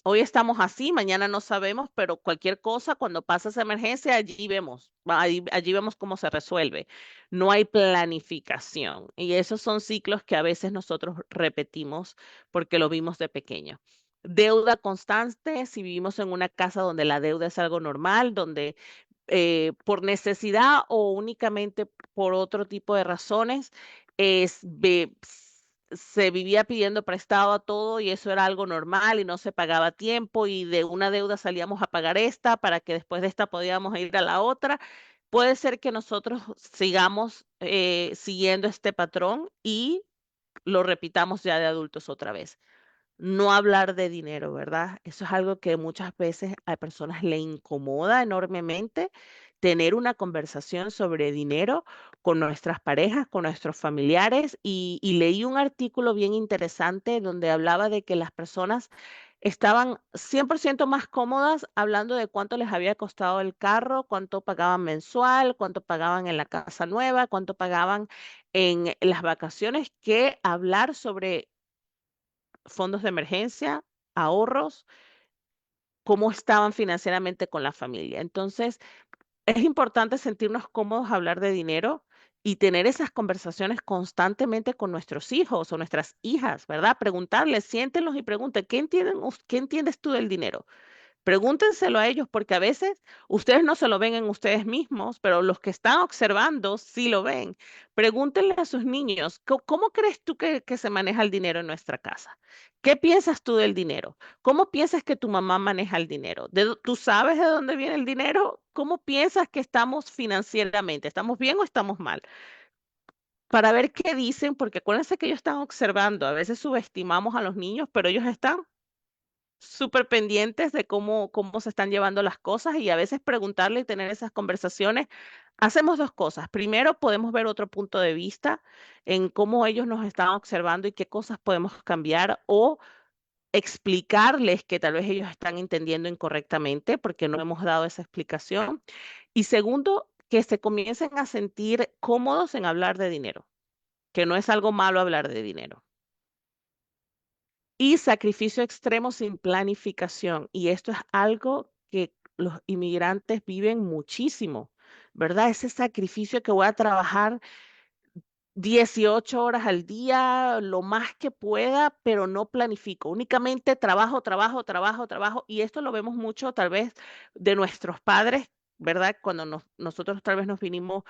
hoy estamos así, mañana no sabemos, pero cualquier cosa, cuando pasa esa emergencia, allí vemos, allí vemos cómo se resuelve. No hay planificación. Y esos son ciclos que a veces nosotros repetimos porque lo vimos de pequeño. Deuda constante, si vivimos en una casa donde la deuda es algo normal, donde por necesidad o únicamente por otro tipo de razones, se vivía pidiendo prestado a todo y eso era algo normal y no se pagaba a tiempo y de una deuda salíamos a pagar esta para que después de esta podíamos ir a la otra. Puede ser que nosotros sigamos siguiendo este patrón y lo repitamos ya de adultos otra vez. No hablar de dinero, ¿verdad? Eso es algo que muchas veces a personas le incomoda enormemente, tener una conversación sobre dinero con nuestras parejas, con nuestros familiares. Y leí un artículo bien interesante donde hablaba de que las personas estaban 100% más cómodas hablando de cuánto les había costado el carro, cuánto pagaban mensual, cuánto pagaban en la casa nueva, cuánto pagaban en las vacaciones, que hablar sobre fondos de emergencia, ahorros, cómo estaban financieramente con la familia. Entonces, es importante sentirnos cómodos a hablar de dinero y tener esas conversaciones constantemente con nuestros hijos o nuestras hijas, ¿verdad? Preguntarles, siéntenlos y pregunten, ¿qué entiendes tú del dinero? Pregúntenselo a ellos porque a veces ustedes no se lo ven en ustedes mismos, pero los que están observando sí lo ven. Pregúntenle a sus niños, ¿cómo crees tú que se maneja el dinero en nuestra casa? ¿Qué piensas tú del dinero? ¿Cómo piensas que tu mamá maneja el dinero? ¿Tú sabes de dónde viene el dinero? ¿Cómo piensas que estamos financieramente? ¿Estamos bien o estamos mal? Para ver qué dicen, porque acuérdense que ellos están observando. A veces subestimamos a los niños, pero ellos están súper pendientes de cómo se están llevando las cosas y a veces preguntarle y tener esas conversaciones. Hacemos dos cosas. Primero, podemos ver otro punto de vista en cómo ellos nos están observando y qué cosas podemos cambiar o explicarles que tal vez ellos están entendiendo incorrectamente porque no hemos dado esa explicación. Y segundo, que se comiencen a sentir cómodos en hablar de dinero, que no es algo malo hablar de dinero. Y sacrificio extremo sin planificación. Y esto es algo que los inmigrantes viven muchísimo, ¿verdad? Ese sacrificio que voy a trabajar 18 horas al día, lo más que pueda, pero no planifico. Únicamente trabajo, trabajo, trabajo, trabajo. Y esto lo vemos mucho tal vez de nuestros padres, ¿verdad? Cuando nosotros tal vez nos vinimos,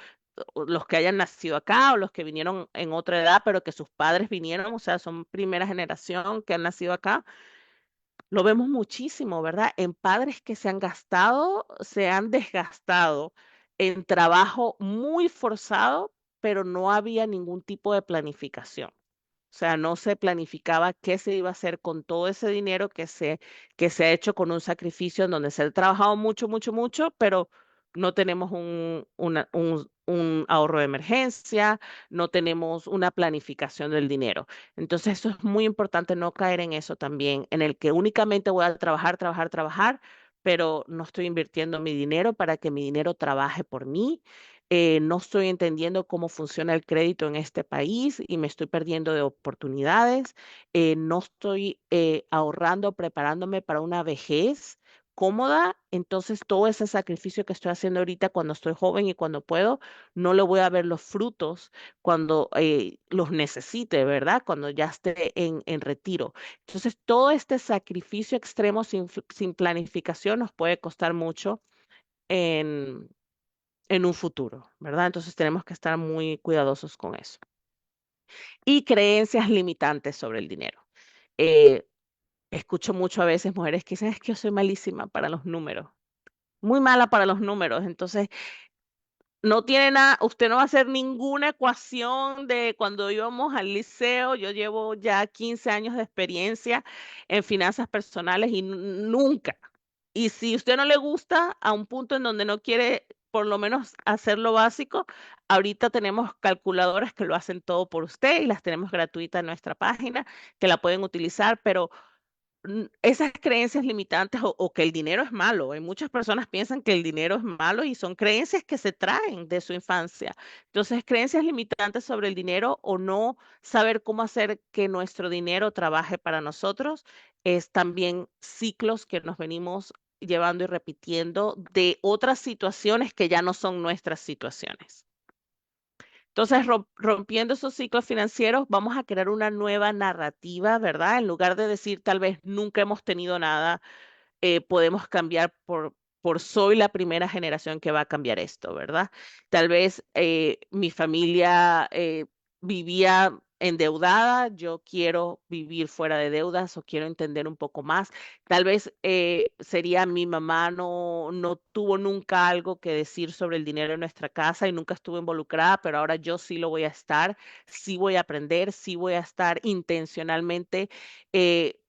o los que hayan nacido acá o los que vinieron en otra edad, pero que sus padres vinieron, o sea, son primera generación que han nacido acá. Lo vemos muchísimo, ¿verdad? En padres que se han gastado, se han desgastado en trabajo muy forzado, pero no había ningún tipo de planificación. O sea, no se planificaba qué se iba a hacer con todo ese dinero que se ha hecho con un sacrificio en donde se ha trabajado mucho, mucho, mucho, pero no tenemos un ahorro de emergencia, no tenemos una planificación del dinero. Entonces, eso es muy importante no caer en eso también, en el que únicamente voy a trabajar, trabajar, trabajar, pero no estoy invirtiendo mi dinero para que mi dinero trabaje por mí. No estoy entendiendo cómo funciona el crédito en este país y me estoy perdiendo de oportunidades. No estoy ahorrando, preparándome para una vejez cómoda, entonces todo ese sacrificio que estoy haciendo ahorita cuando estoy joven y cuando puedo, no le voy a ver los frutos cuando los necesite, ¿verdad? Cuando ya esté en retiro. Entonces, todo este sacrificio extremo sin planificación nos puede costar mucho en, en un futuro, ¿verdad? Entonces, tenemos que estar muy cuidadosos con eso. Y creencias limitantes sobre el dinero. Eh, Escucho mucho a veces mujeres que dicen, es que yo soy malísima para los números, muy mala para los números. Entonces, no tiene nada, usted no va a hacer ninguna ecuación de cuando íbamos al liceo. Yo llevo ya 15 años de experiencia en finanzas personales y nunca. Y si usted no le gusta a un punto en donde no quiere por lo menos hacer lo básico, ahorita tenemos calculadoras que lo hacen todo por usted y las tenemos gratuitas en nuestra página que la pueden utilizar, pero esas creencias limitantes o que el dinero es malo. Muchas personas piensan que el dinero es malo y son creencias que se traen de su infancia. Entonces, creencias limitantes sobre el dinero o no saber cómo hacer que nuestro dinero trabaje para nosotros es también ciclos que nos venimos llevando y repitiendo de otras situaciones que ya no son nuestras situaciones. Entonces, rompiendo esos ciclos financieros, vamos a crear una nueva narrativa, ¿verdad? En lugar de decir tal vez nunca hemos tenido nada, podemos cambiar por soy la primera generación que va a cambiar esto, ¿verdad? Tal vez mi familia vivía endeudada, yo quiero vivir fuera de deudas o quiero entender un poco más. Tal vez sería mi mamá no tuvo nunca algo que decir sobre el dinero en nuestra casa y nunca estuvo involucrada, pero ahora yo sí lo voy a estar, sí voy a aprender, sí voy a estar intencionalmente. eh,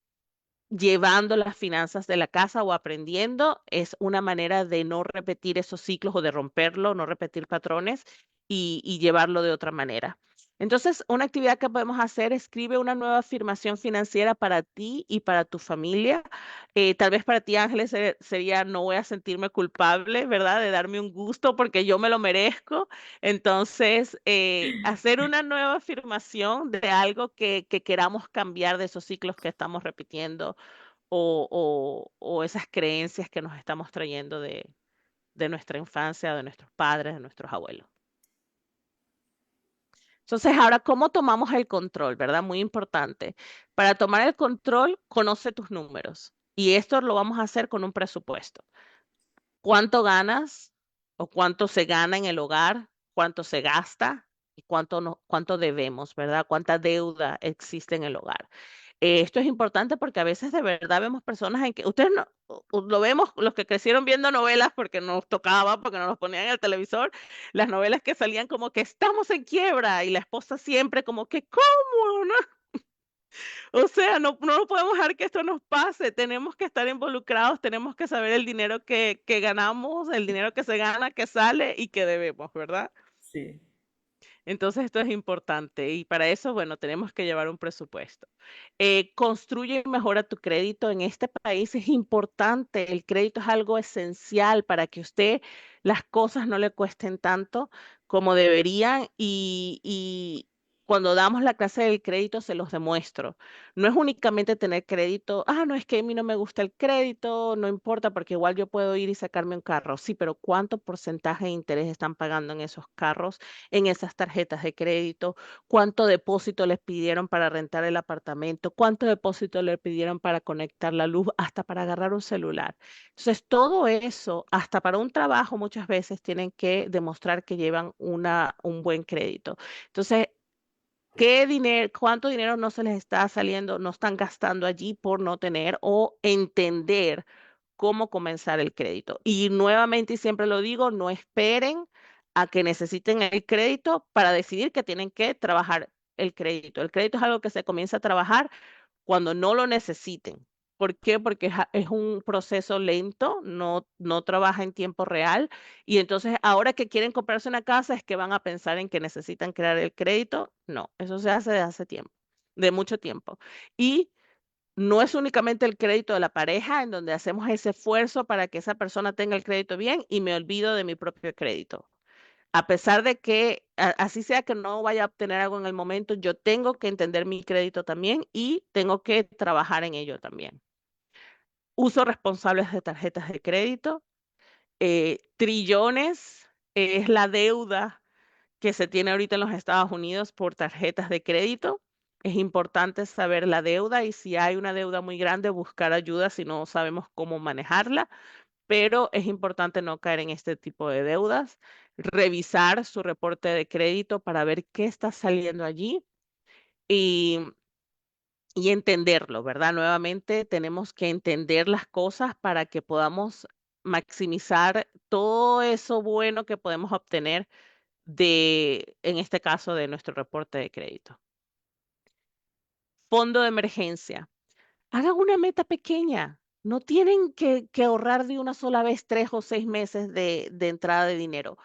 Llevando las finanzas de la casa o aprendiendo, es una manera de no repetir esos ciclos o de romperlo, no repetir patrones y llevarlo de otra manera. Entonces, una actividad que podemos hacer, escribe una nueva afirmación financiera para ti y para tu familia. Tal vez para ti, Ángeles, sería no voy a sentirme culpable, ¿verdad? De darme un gusto porque yo me lo merezco. Entonces, hacer una nueva afirmación de algo que queramos cambiar de esos ciclos que estamos repitiendo o esas creencias que nos estamos trayendo de nuestra infancia, de nuestros padres, de nuestros abuelos. Entonces, ahora, ¿cómo tomamos el control, verdad? Muy importante. Para tomar el control, conoce tus números. Y esto lo vamos a hacer con un presupuesto. ¿Cuánto ganas o cuánto se gana en el hogar? ¿Cuánto se gasta? Y cuánto, no, cuánto debemos, ¿verdad? ¿Cuánta deuda existe en el hogar? Esto es importante porque a veces de verdad vemos personas en que, ustedes no, lo vemos, los que crecieron viendo novelas porque nos tocaba, porque nos los ponían en el televisor, las novelas que salían como que estamos en quiebra y la esposa siempre como que, ¿cómo? ¿No? O sea, no podemos dejar que esto nos pase, tenemos que estar involucrados, tenemos que saber el dinero que ganamos, el dinero que se gana, que sale y que debemos, ¿verdad? Sí. Entonces esto es importante y para eso, bueno, tenemos que llevar un presupuesto. Construye y mejora tu crédito. En este país es importante, el crédito es algo esencial para que usted las cosas no le cuesten tanto como deberían y cuando damos la clase del crédito se los demuestro. No es únicamente tener crédito, no es que a mí no me gusta el crédito, no importa porque igual yo puedo ir y sacarme un carro. Sí, pero ¿cuánto porcentaje de interés están pagando en esos carros, en esas tarjetas de crédito? ¿Cuánto depósito les pidieron para rentar el apartamento? ¿Cuánto depósito le pidieron para conectar la luz? Hasta para agarrar un celular. Entonces, todo eso, hasta para un trabajo, muchas veces tienen que demostrar que llevan un buen crédito. Entonces, ¿qué dinero, cuánto dinero no se les está saliendo, no están gastando allí por no tener o entender cómo comenzar el crédito? Y nuevamente, y siempre lo digo, no esperen a que necesiten el crédito para decidir que tienen que trabajar el crédito. El crédito es algo que se comienza a trabajar cuando no lo necesiten. ¿Por qué? Porque es un proceso lento, no trabaja en tiempo real y entonces ahora que quieren comprarse una casa es que van a pensar en que necesitan crear el crédito. No, eso se hace de hace tiempo, de mucho tiempo. Y no es únicamente el crédito de la pareja en donde hacemos ese esfuerzo para que esa persona tenga el crédito bien y me olvido de mi propio crédito. A pesar de que así sea que no vaya a obtener algo en el momento, yo tengo que entender mi crédito también y tengo que trabajar en ello también. uso responsable de tarjetas de crédito, trillones es la deuda que se tiene ahorita en los Estados Unidos por tarjetas de crédito. Es importante saber la deuda y si hay una deuda muy grande, buscar ayuda si no sabemos cómo manejarla, pero es importante no caer en este tipo de deudas, revisar su reporte de crédito para ver qué está saliendo allí y, y entenderlo, ¿verdad? Nuevamente tenemos que entender las cosas para que podamos maximizar todo eso bueno que podemos obtener en este caso, de nuestro reporte de crédito. Fondo de emergencia. Hagan una meta pequeña. No tienen que ahorrar de una sola vez 3 o 6 meses de entrada de dinero.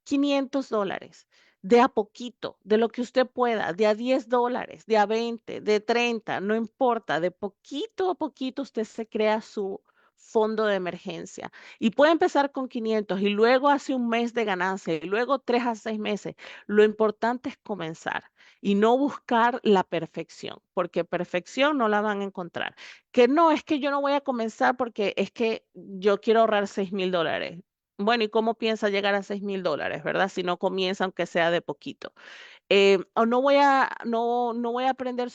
$500, de a poquito, de lo que usted pueda, de a $10, de a 20, de 30, no importa, de poquito a poquito usted se crea su fondo de emergencia y puede empezar con 500 y luego hace un mes de ganancia y luego 3 a 6 meses. Lo importante es comenzar y no buscar la perfección, porque perfección no la van a encontrar. Que no, es que yo no voy a comenzar porque es que yo quiero ahorrar $6,000. Bueno, ¿y cómo piensa llegar a $6,000, verdad? Si no comienza, aunque sea de poquito. O no voy a aprender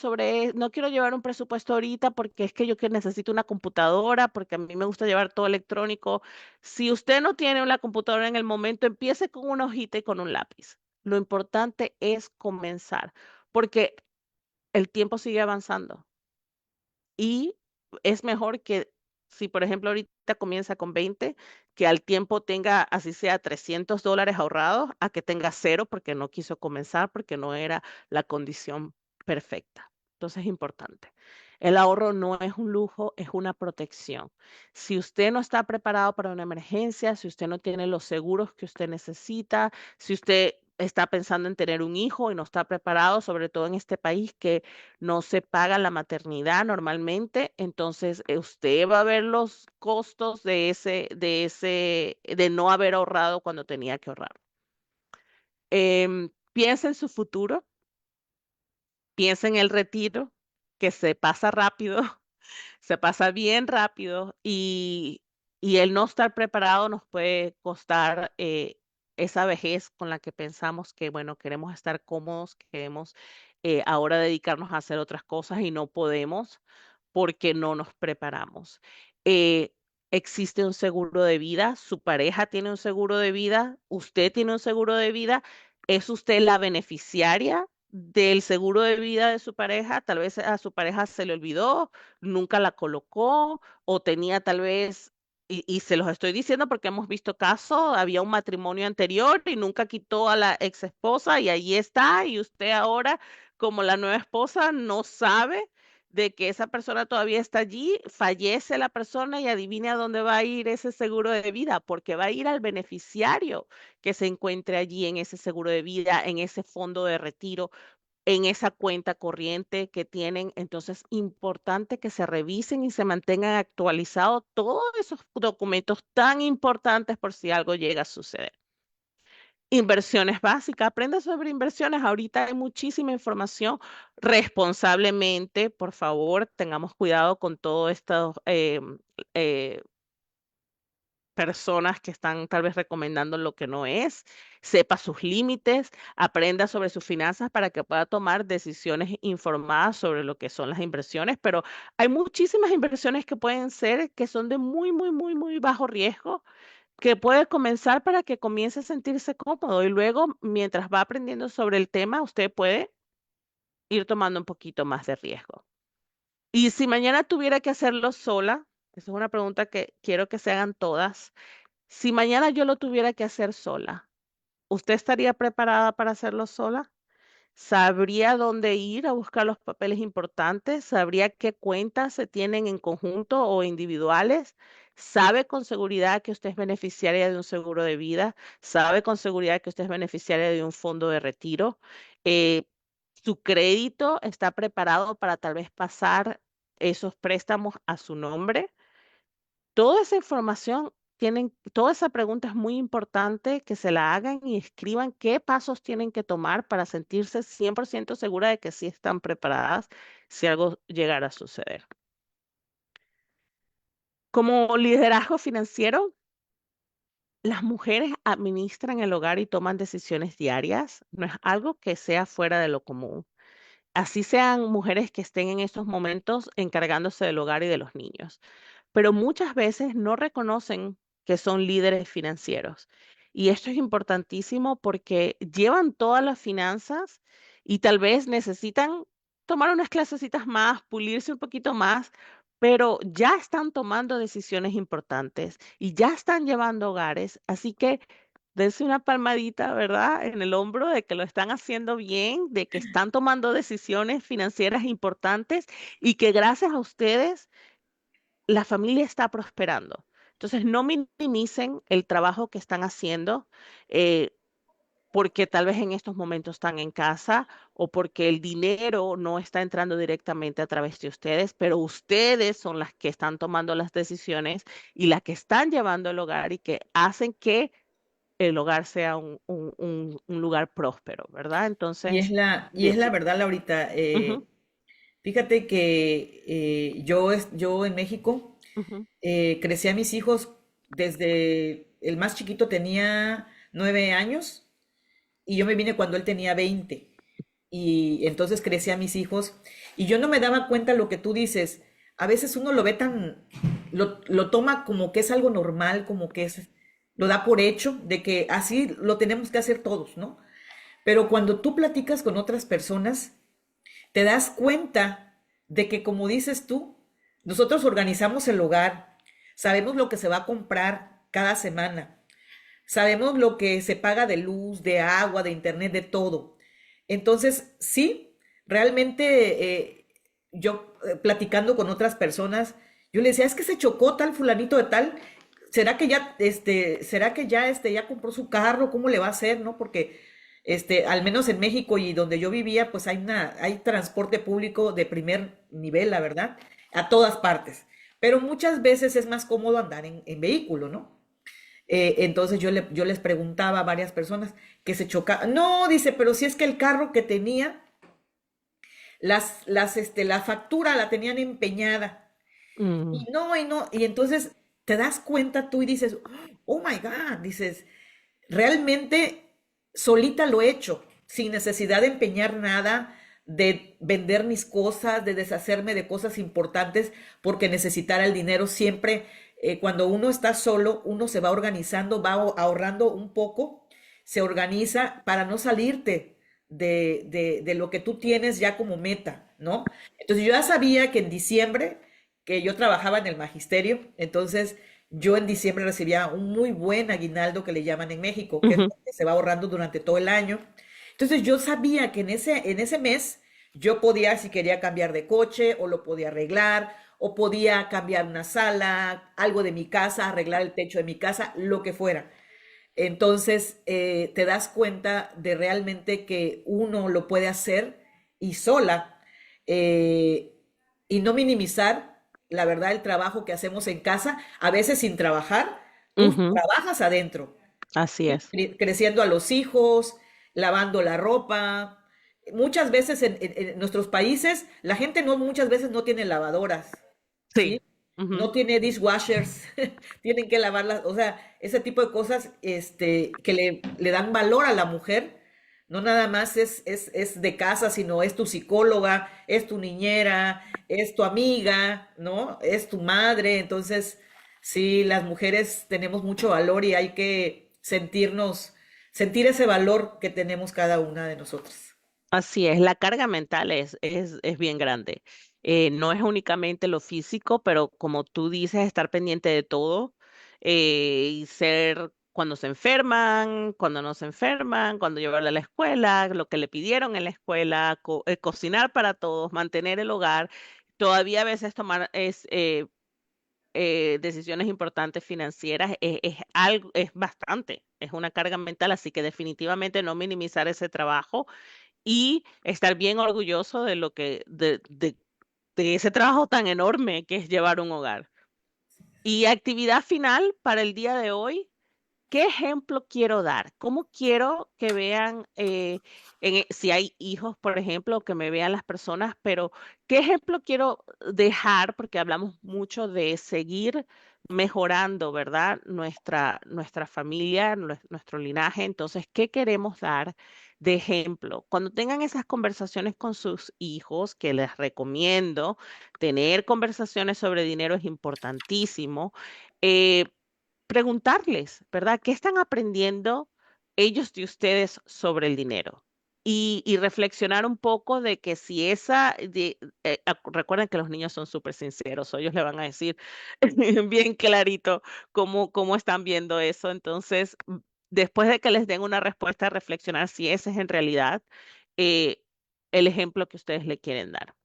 no quiero llevar un presupuesto ahorita porque es que yo que necesito una computadora, porque a mí me gusta llevar todo electrónico. Si usted no tiene una computadora en el momento, empiece con una hojita y con un lápiz. Lo importante es comenzar, porque el tiempo sigue avanzando. Y es mejor que si, por ejemplo, ahorita comienza con 20, que al tiempo tenga, así sea, $300 ahorrados, a que tenga cero porque no quiso comenzar, porque no era la condición perfecta. Entonces es importante. El ahorro no es un lujo, es una protección. Si usted no está preparado para una emergencia, si usted no tiene los seguros que usted necesita, si usted está pensando en tener un hijo y no está preparado, sobre todo en este país que no se paga la maternidad normalmente, entonces usted va a ver los costos de no haber ahorrado cuando tenía que ahorrar. Piensa en su futuro, piensa en el retiro, que se pasa rápido, se pasa bien rápido y el no estar preparado nos puede costar esa vejez con la que pensamos que, bueno, queremos estar cómodos, queremos ahora dedicarnos a hacer otras cosas y no podemos porque no nos preparamos. Eh, Existe un seguro de vida, su pareja tiene un seguro de vida, usted tiene un seguro de vida, ¿es usted la beneficiaria del seguro de vida de su pareja? Tal vez a su pareja se le olvidó, nunca la colocó o tenía tal vez, y se los estoy diciendo porque hemos visto casos, había un matrimonio anterior y nunca quitó a la ex esposa y ahí está, y usted ahora como la nueva esposa no sabe de que esa persona todavía está allí, fallece la persona y adivine a dónde va a ir ese seguro de vida, porque va a ir al beneficiario que se encuentre allí en ese seguro de vida, en ese fondo de retiro, en esa cuenta corriente que tienen. Entonces, importante que se revisen y se mantengan actualizados todos esos documentos tan importantes por si algo llega a suceder. Inversiones básicas, aprenda sobre inversiones. Ahorita hay muchísima información. Responsablemente, por favor, tengamos cuidado con todos estos eh, personas que están tal vez recomendando lo que no es, sepa sus límites, aprenda sobre sus finanzas para que pueda tomar decisiones informadas sobre lo que son las inversiones, pero hay muchísimas inversiones que pueden ser que son de muy, muy, muy, muy bajo riesgo, que puede comenzar para que comience a sentirse cómodo y luego, mientras va aprendiendo sobre el tema, usted puede ir tomando un poquito más de riesgo. Y si mañana tuviera que hacerlo sola, esa es una pregunta que quiero que se hagan todas. Si mañana yo lo tuviera que hacer sola, ¿usted estaría preparada para hacerlo sola? ¿Sabría dónde ir a buscar los papeles importantes? ¿Sabría qué cuentas se tienen en conjunto o individuales? ¿Sabe con seguridad que usted es beneficiaria de un seguro de vida? ¿Sabe con seguridad que usted es beneficiaria de un fondo de retiro? Eh, ¿Su crédito está preparado para tal vez pasar esos préstamos a su nombre? Toda esa información toda esa pregunta es muy importante que se la hagan y escriban qué pasos tienen que tomar para sentirse 100% segura de que sí están preparadas si algo llegara a suceder. Como liderazgo financiero, las mujeres administran el hogar y toman decisiones diarias. No es algo que sea fuera de lo común. Así sean mujeres que estén en estos momentos encargándose del hogar y de los niños, pero muchas veces no reconocen que son líderes financieros. Y esto es importantísimo porque llevan todas las finanzas y tal vez necesitan tomar unas clasecitas más, pulirse un poquito más, pero ya están tomando decisiones importantes y ya están llevando hogares, así que dense una palmadita, ¿verdad? En el hombro de que lo están haciendo bien, de que están tomando decisiones financieras importantes y que gracias a ustedes la familia está prosperando. Entonces, no minimicen el trabajo que están haciendo, eh, porque tal vez en estos momentos están en casa o porque el dinero no está entrando directamente a través de ustedes, pero ustedes son las que están tomando las decisiones y las que están llevando el hogar y que hacen que el hogar sea un lugar próspero, ¿verdad? Entonces, Y es bien. la verdad, Laurita. Ujú, Fíjate que yo en México ujú, crecí a mis hijos desde el más chiquito tenía 9 años y yo me vine cuando él tenía 20. Y entonces crecí a mis hijos y yo no me daba cuenta lo que tú dices. A veces uno lo ve lo toma como que es algo normal, como que lo da por hecho, de que así lo tenemos que hacer todos, ¿no? Pero cuando tú platicas con otras personas, te das cuenta de que, como dices tú, nosotros organizamos el hogar, sabemos lo que se va a comprar cada semana, sabemos lo que se paga de luz, de agua, de internet, de todo. Entonces, sí, realmente yo platicando con otras personas, yo le decía, es que se chocó tal fulanito de tal, será que ya ya compró su carro? ¿Cómo le va a hacer, no? Porque al menos en México y donde yo vivía, pues hay transporte público de primer nivel, la verdad, a todas partes. Pero muchas veces es más cómodo andar en vehículo, ¿no? Entonces yo les preguntaba a varias personas que se chocaban. No, dice, pero si es que el carro que tenía, la factura la tenían empeñada. mm, Y no, y entonces te das cuenta tú y dices, oh my God, dices, realmente solita lo he hecho, sin necesidad de empeñar nada, de vender mis cosas, de deshacerme de cosas importantes porque necesitara el dinero. Siempre, cuando uno está solo, uno se va organizando, va ahorrando un poco, se organiza para no salirte de lo que tú tienes ya como meta, ¿no? Entonces yo ya sabía que en diciembre, que yo trabajaba en el magisterio, entonces yo en diciembre recibía un muy buen aguinaldo que le llaman en México, que es ujú, lo que se va ahorrando durante todo el año. Entonces yo sabía que en ese mes yo podía, si quería cambiar de coche, o lo podía arreglar, o podía cambiar una sala, algo de mi casa, arreglar el techo de mi casa, lo que fuera. Entonces te das cuenta de realmente que uno lo puede hacer y sola, eh, y no minimizar, la verdad, el trabajo que hacemos en casa, a veces sin trabajar, tú ujú, trabajas adentro, así es. creciendo a los hijos, lavando la ropa. Muchas veces en nuestros países la gente no muchas veces no tiene lavadoras, ¿sí? Sí. Ujú, No tiene dishwashers, tienen que lavarlas, o sea, ese tipo de cosas que le dan valor a la mujer, no nada más es de casa, sino es tu psicóloga, es tu niñera, es tu amiga, ¿no? Es tu madre. Entonces, sí, las mujeres tenemos mucho valor y hay que sentir ese valor que tenemos cada una de nosotras. así es. La carga mental es bien grande. No es únicamente lo físico, pero como tú dices, estar pendiente de todo y ser cuando se enferman, cuando no se enferman, cuando llevarla a la escuela, lo que le pidieron en la escuela, cocinar para todos, mantener el hogar. Todavía a veces tomar decisiones importantes financieras es algo, es bastante, es una carga mental, así que definitivamente no minimizar ese trabajo y estar bien orgulloso de lo de ese trabajo tan enorme que es llevar un hogar. Y actividad final para el día de hoy. ¿qué ejemplo quiero dar? ¿Cómo quiero que vean, si hay hijos, por ejemplo, que me vean las personas, pero qué ejemplo quiero dejar? Porque hablamos mucho de seguir mejorando, ¿verdad? Nuestra familia, nuestro linaje. Entonces, ¿qué queremos dar de ejemplo? Cuando tengan esas conversaciones con sus hijos, que les recomiendo, tener conversaciones sobre dinero es importantísimo. eh, Preguntarles, ¿verdad? ¿Qué están aprendiendo ellos de ustedes sobre el dinero? Y reflexionar un poco de que si recuerden que los niños son súper sinceros, o ellos le van a decir bien clarito cómo están viendo eso. Entonces, después de que les den una respuesta, reflexionar si ese es en realidad eh, el ejemplo que ustedes le quieren dar.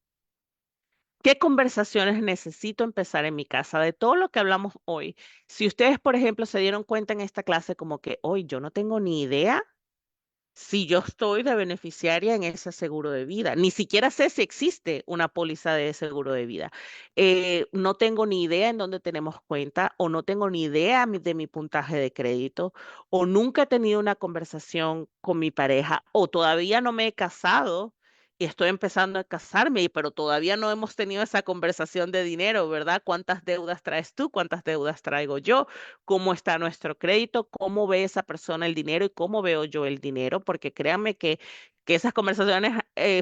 ¿Qué conversaciones necesito empezar en mi casa de todo lo que hablamos hoy? Si ustedes, por ejemplo, se dieron cuenta en esta clase como que hoy yo no tengo ni idea si yo estoy de beneficiaria en ese seguro de vida, ni siquiera sé si existe una póliza de seguro de vida. No tengo ni idea en dónde tenemos cuenta o no tengo ni idea de mi puntaje de crédito o nunca he tenido una conversación con mi pareja o todavía no me he casado y estoy empezando a casarme, pero todavía no hemos tenido esa conversación de dinero, ¿verdad? ¿Cuántas deudas traes tú? ¿Cuántas deudas traigo yo? ¿Cómo está nuestro crédito? ¿Cómo ve esa persona el dinero y cómo veo yo el dinero? Porque créanme que esas conversaciones,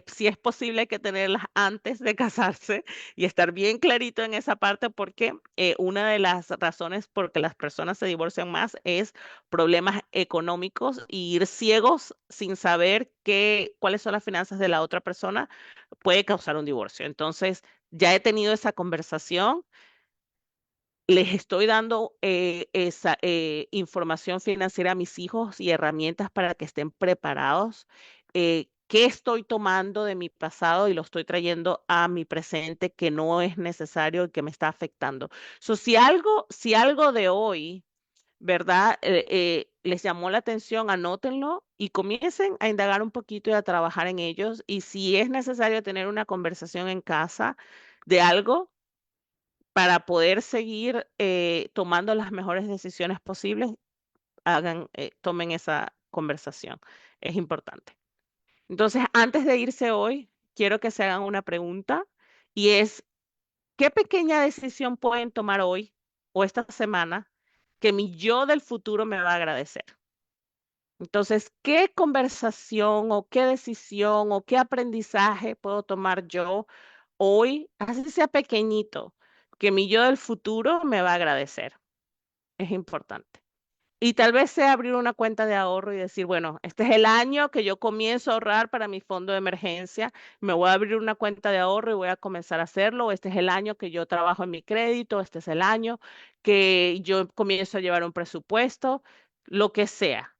si es posible, hay que tenerlas antes de casarse y estar bien clarito en esa parte, porque una de las razones por que las personas se divorcian más es problemas económicos y ir ciegos sin saber cuáles son las finanzas de la otra persona puede causar un divorcio. Entonces, ya he tenido esa conversación, les estoy dando esa información financiera a mis hijos y herramientas para que estén preparados. ¿Qué estoy tomando de mi pasado y lo estoy trayendo a mi presente que no es necesario y que me está afectando? Si algo de hoy, ¿verdad? Les llamó la atención, anótenlo y comiencen a indagar un poquito y a trabajar en ellos. Y si es necesario tener una conversación en casa de algo para poder seguir tomando las mejores decisiones posibles, tomen esa conversación. Es importante. Entonces, antes de irse hoy, quiero que se hagan una pregunta y es, ¿qué pequeña decisión pueden tomar hoy o esta semana que mi yo del futuro me va a agradecer? Entonces, ¿qué conversación o qué decisión o qué aprendizaje puedo tomar yo hoy, así sea pequeñito, que mi yo del futuro me va a agradecer? Es importante. Y tal vez sea abrir una cuenta de ahorro y decir, bueno, este es el año que yo comienzo a ahorrar para mi fondo de emergencia, me voy a abrir una cuenta de ahorro y voy a comenzar a hacerlo. Este es el año que yo trabajo en mi crédito, este es el año que yo comienzo a llevar un presupuesto, lo que sea.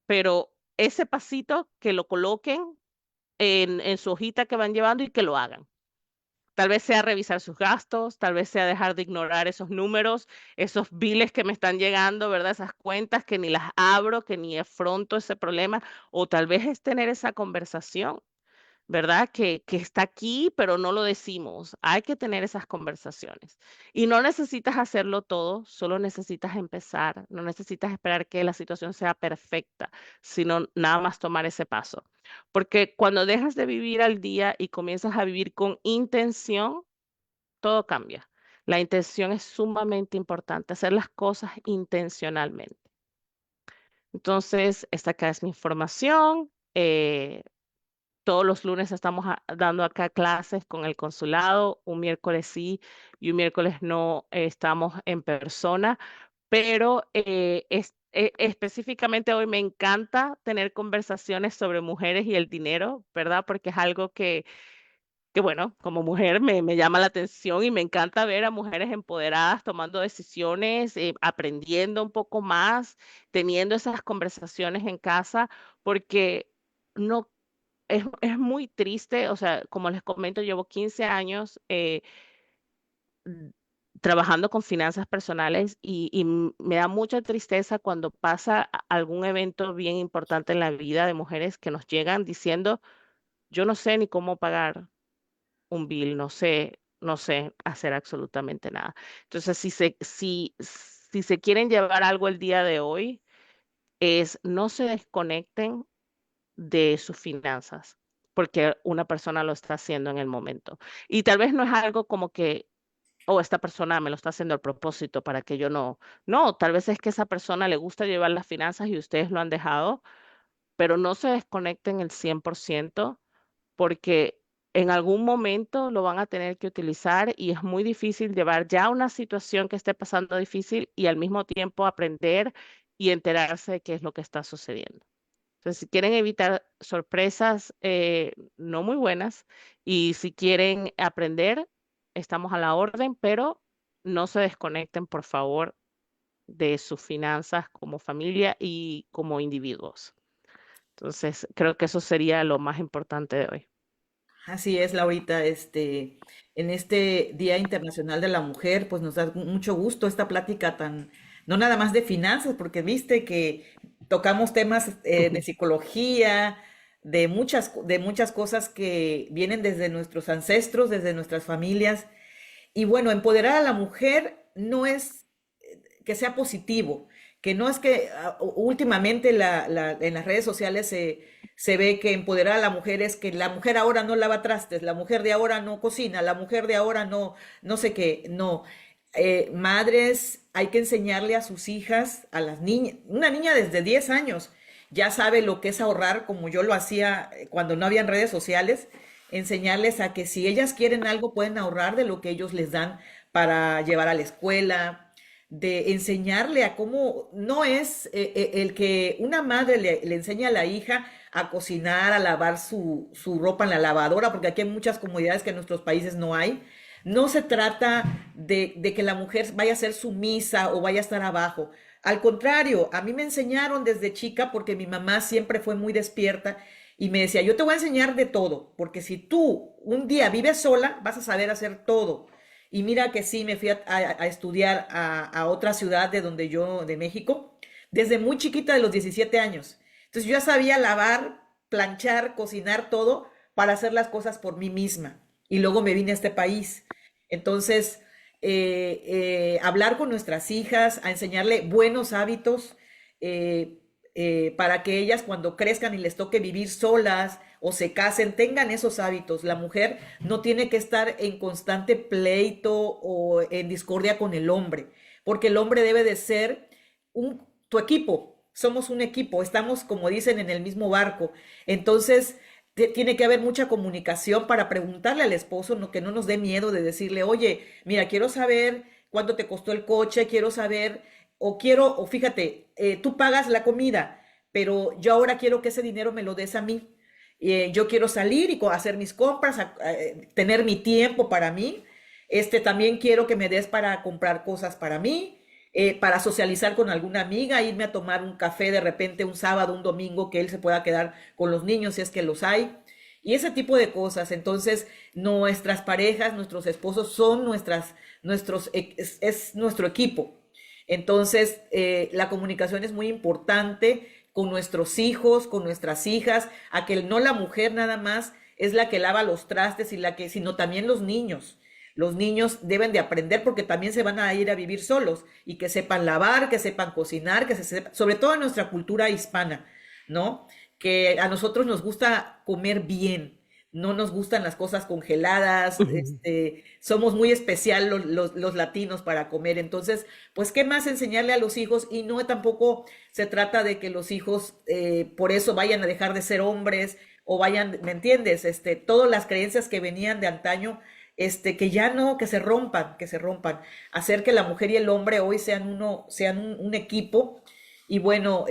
Pero ese pasito que lo coloquen en su hojita que van llevando y que lo hagan. Tal vez sea revisar sus gastos, tal vez sea dejar de ignorar esos números, esos biles que me están llegando, ¿verdad? Esas cuentas que ni las abro, que ni afronto ese problema, o tal vez es tener esa conversación, ¿verdad? Que está aquí, pero no lo decimos. Hay que tener esas conversaciones. Y no necesitas hacerlo todo, solo necesitas empezar. No necesitas esperar que la situación sea perfecta, sino nada más tomar ese paso. Porque cuando dejas de vivir al día y comienzas a vivir con intención, todo cambia. La intención es sumamente importante, hacer las cosas intencionalmente. Entonces, esta acá es mi información. Todos los lunes estamos dando acá clases con el consulado, un miércoles sí y un miércoles no estamos en persona, pero específicamente hoy me encanta tener conversaciones sobre mujeres y el dinero, ¿verdad? Porque es algo que bueno, como mujer me llama la atención y me encanta ver a mujeres empoderadas tomando decisiones, aprendiendo un poco más, teniendo esas conversaciones en casa, porque no es muy triste, o sea, como les comento, llevo 15 años mm, trabajando con finanzas personales y me da mucha tristeza cuando pasa algún evento bien importante en la vida de mujeres que nos llegan diciendo, yo no sé ni cómo pagar un bill, no sé hacer absolutamente nada. Entonces, si se quieren llevar algo el día de hoy, es no se desconecten de sus finanzas, porque una persona lo está haciendo en el momento. Y tal vez no es algo como que, oh, esta persona me lo está haciendo a propósito para que yo no. No, tal vez es que esa persona le gusta llevar las finanzas y ustedes lo han dejado, pero no se desconecten el 100% porque en algún momento lo van a tener que utilizar y es muy difícil llevar ya una situación que esté pasando difícil y al mismo tiempo aprender y enterarse de qué es lo que está sucediendo. Entonces, si quieren evitar sorpresas no muy buenas y si quieren aprender, estamos a la orden, pero no se desconecten, por favor, de sus finanzas como familia y como individuos. Entonces, creo que eso sería lo más importante de hoy. Así es, Laurita, en este Día Internacional de la Mujer, pues nos da mucho gusto esta plática tan, no nada más de finanzas, porque viste que tocamos temas de psicología, de muchas cosas que vienen desde nuestros ancestros, desde nuestras familias. Y bueno, empoderar a la mujer no es que sea positivo, que no es que últimamente en las redes sociales se ve que empoderar a la mujer es que la mujer ahora no lava trastes, la mujer de ahora no cocina, la mujer de ahora no sé qué, no. Madres, hay que enseñarle a sus hijas, a las niñas, una niña desde 10 años ya sabe lo que es ahorrar, como yo lo hacía cuando no habían redes sociales, enseñarles a que si ellas quieren algo pueden ahorrar de lo que ellos les dan para llevar a la escuela, de enseñarle a cómo no es el que una madre le enseña a la hija a cocinar, a lavar su ropa en la lavadora, porque aquí hay muchas comodidades que en nuestros países no hay. No se trata de que la mujer vaya a ser sumisa o vaya a estar abajo. Al contrario, a mí me enseñaron desde chica porque mi mamá siempre fue muy despierta y me decía, yo te voy a enseñar de todo, porque si tú un día vives sola, vas a saber hacer todo. Y mira que sí, me fui a estudiar a otra ciudad de donde yo, de México, desde muy chiquita, de los 17 años. Entonces yo ya sabía lavar, planchar, cocinar todo para hacer las cosas por mí misma. Y luego me vine a este país. Entonces, hablar con nuestras hijas, a enseñarle buenos hábitos, eh, para que ellas cuando crezcan y les toque vivir solas o se casen, tengan esos hábitos. La mujer no tiene que estar en constante pleito o en discordia con el hombre, porque el hombre debe de ser tu equipo. Somos un equipo, estamos, como dicen, en el mismo barco. Entonces, tiene que haber mucha comunicación para preguntarle al esposo, no, que no nos dé miedo de decirle, oye, mira, quiero saber cuánto te costó el coche, quiero saber, o fíjate, tú pagas la comida, pero yo ahora quiero que ese dinero me lo des a mí. Yo quiero salir y hacer mis compras, tener mi tiempo para mí. También quiero que me des para comprar cosas para mí, para socializar con alguna amiga, irme a tomar un café de repente un sábado, un domingo, que él se pueda quedar con los niños si es que los hay. Y ese tipo de cosas. Entonces, nuestras parejas, nuestros esposos son es nuestro equipo. Entonces, la comunicación es muy importante con nuestros hijos, con nuestras hijas, a que no la mujer nada más es la que lava los trastes sino también los niños. Los niños deben de aprender porque también se van a ir a vivir solos y que sepan lavar, que sepan cocinar, sobre todo en nuestra cultura hispana, ¿no? Que a nosotros nos gusta comer bien, no nos gustan las cosas congeladas, somos muy especial los latinos para comer. Entonces, pues, ¿qué más enseñarle a los hijos? Y no tampoco se trata de que los hijos por eso vayan a dejar de ser hombres o vayan, ¿me entiendes? Todas las creencias que venían de antaño, que ya no, que se rompan, hacer que la mujer y el hombre hoy sean sean un equipo. Y bueno,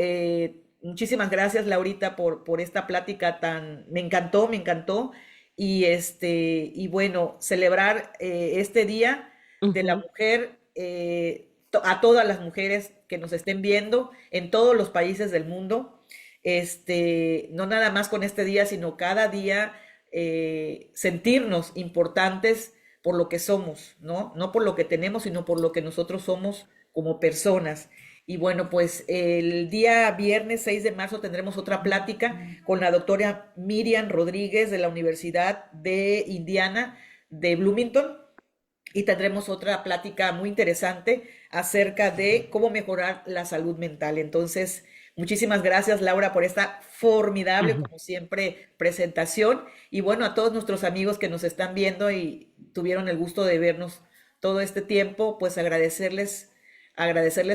muchísimas gracias, Laurita, por esta plática me encantó, me encantó. Y bueno, celebrar este Día de la Ujú. Mujer, a todas las mujeres que nos estén viendo en todos los países del mundo. No nada más con este día, sino cada día sentirnos importantes por lo que somos, ¿no? No por lo que tenemos, sino por lo que nosotros somos como personas. Y bueno, pues el día viernes 6 de marzo tendremos otra plática con la doctora Miriam Rodríguez de la Universidad de Indiana de Bloomington y tendremos otra plática muy interesante acerca de cómo mejorar la salud mental. Entonces, Muchísimas gracias, Laura, por esta formidable, como siempre, presentación. Y bueno, a todos nuestros amigos que nos están viendo y tuvieron el gusto de vernos todo este tiempo, pues agradecerles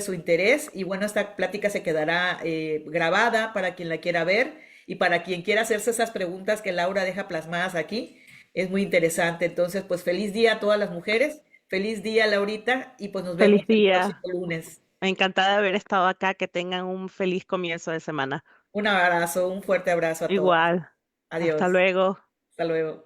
su interés. Y bueno, esta plática se quedará grabada para quien la quiera ver y para quien quiera hacerse esas preguntas que Laura deja plasmadas aquí. Es muy interesante. Entonces, pues feliz día a todas las mujeres. Feliz día, Laurita, y pues nos vemos Feliz el próximo día. lunes. Encantada de haber estado acá. Que tengan un feliz comienzo de semana. Un abrazo, un fuerte abrazo a todas. Igual. Hasta Adiós. luego. Hasta luego.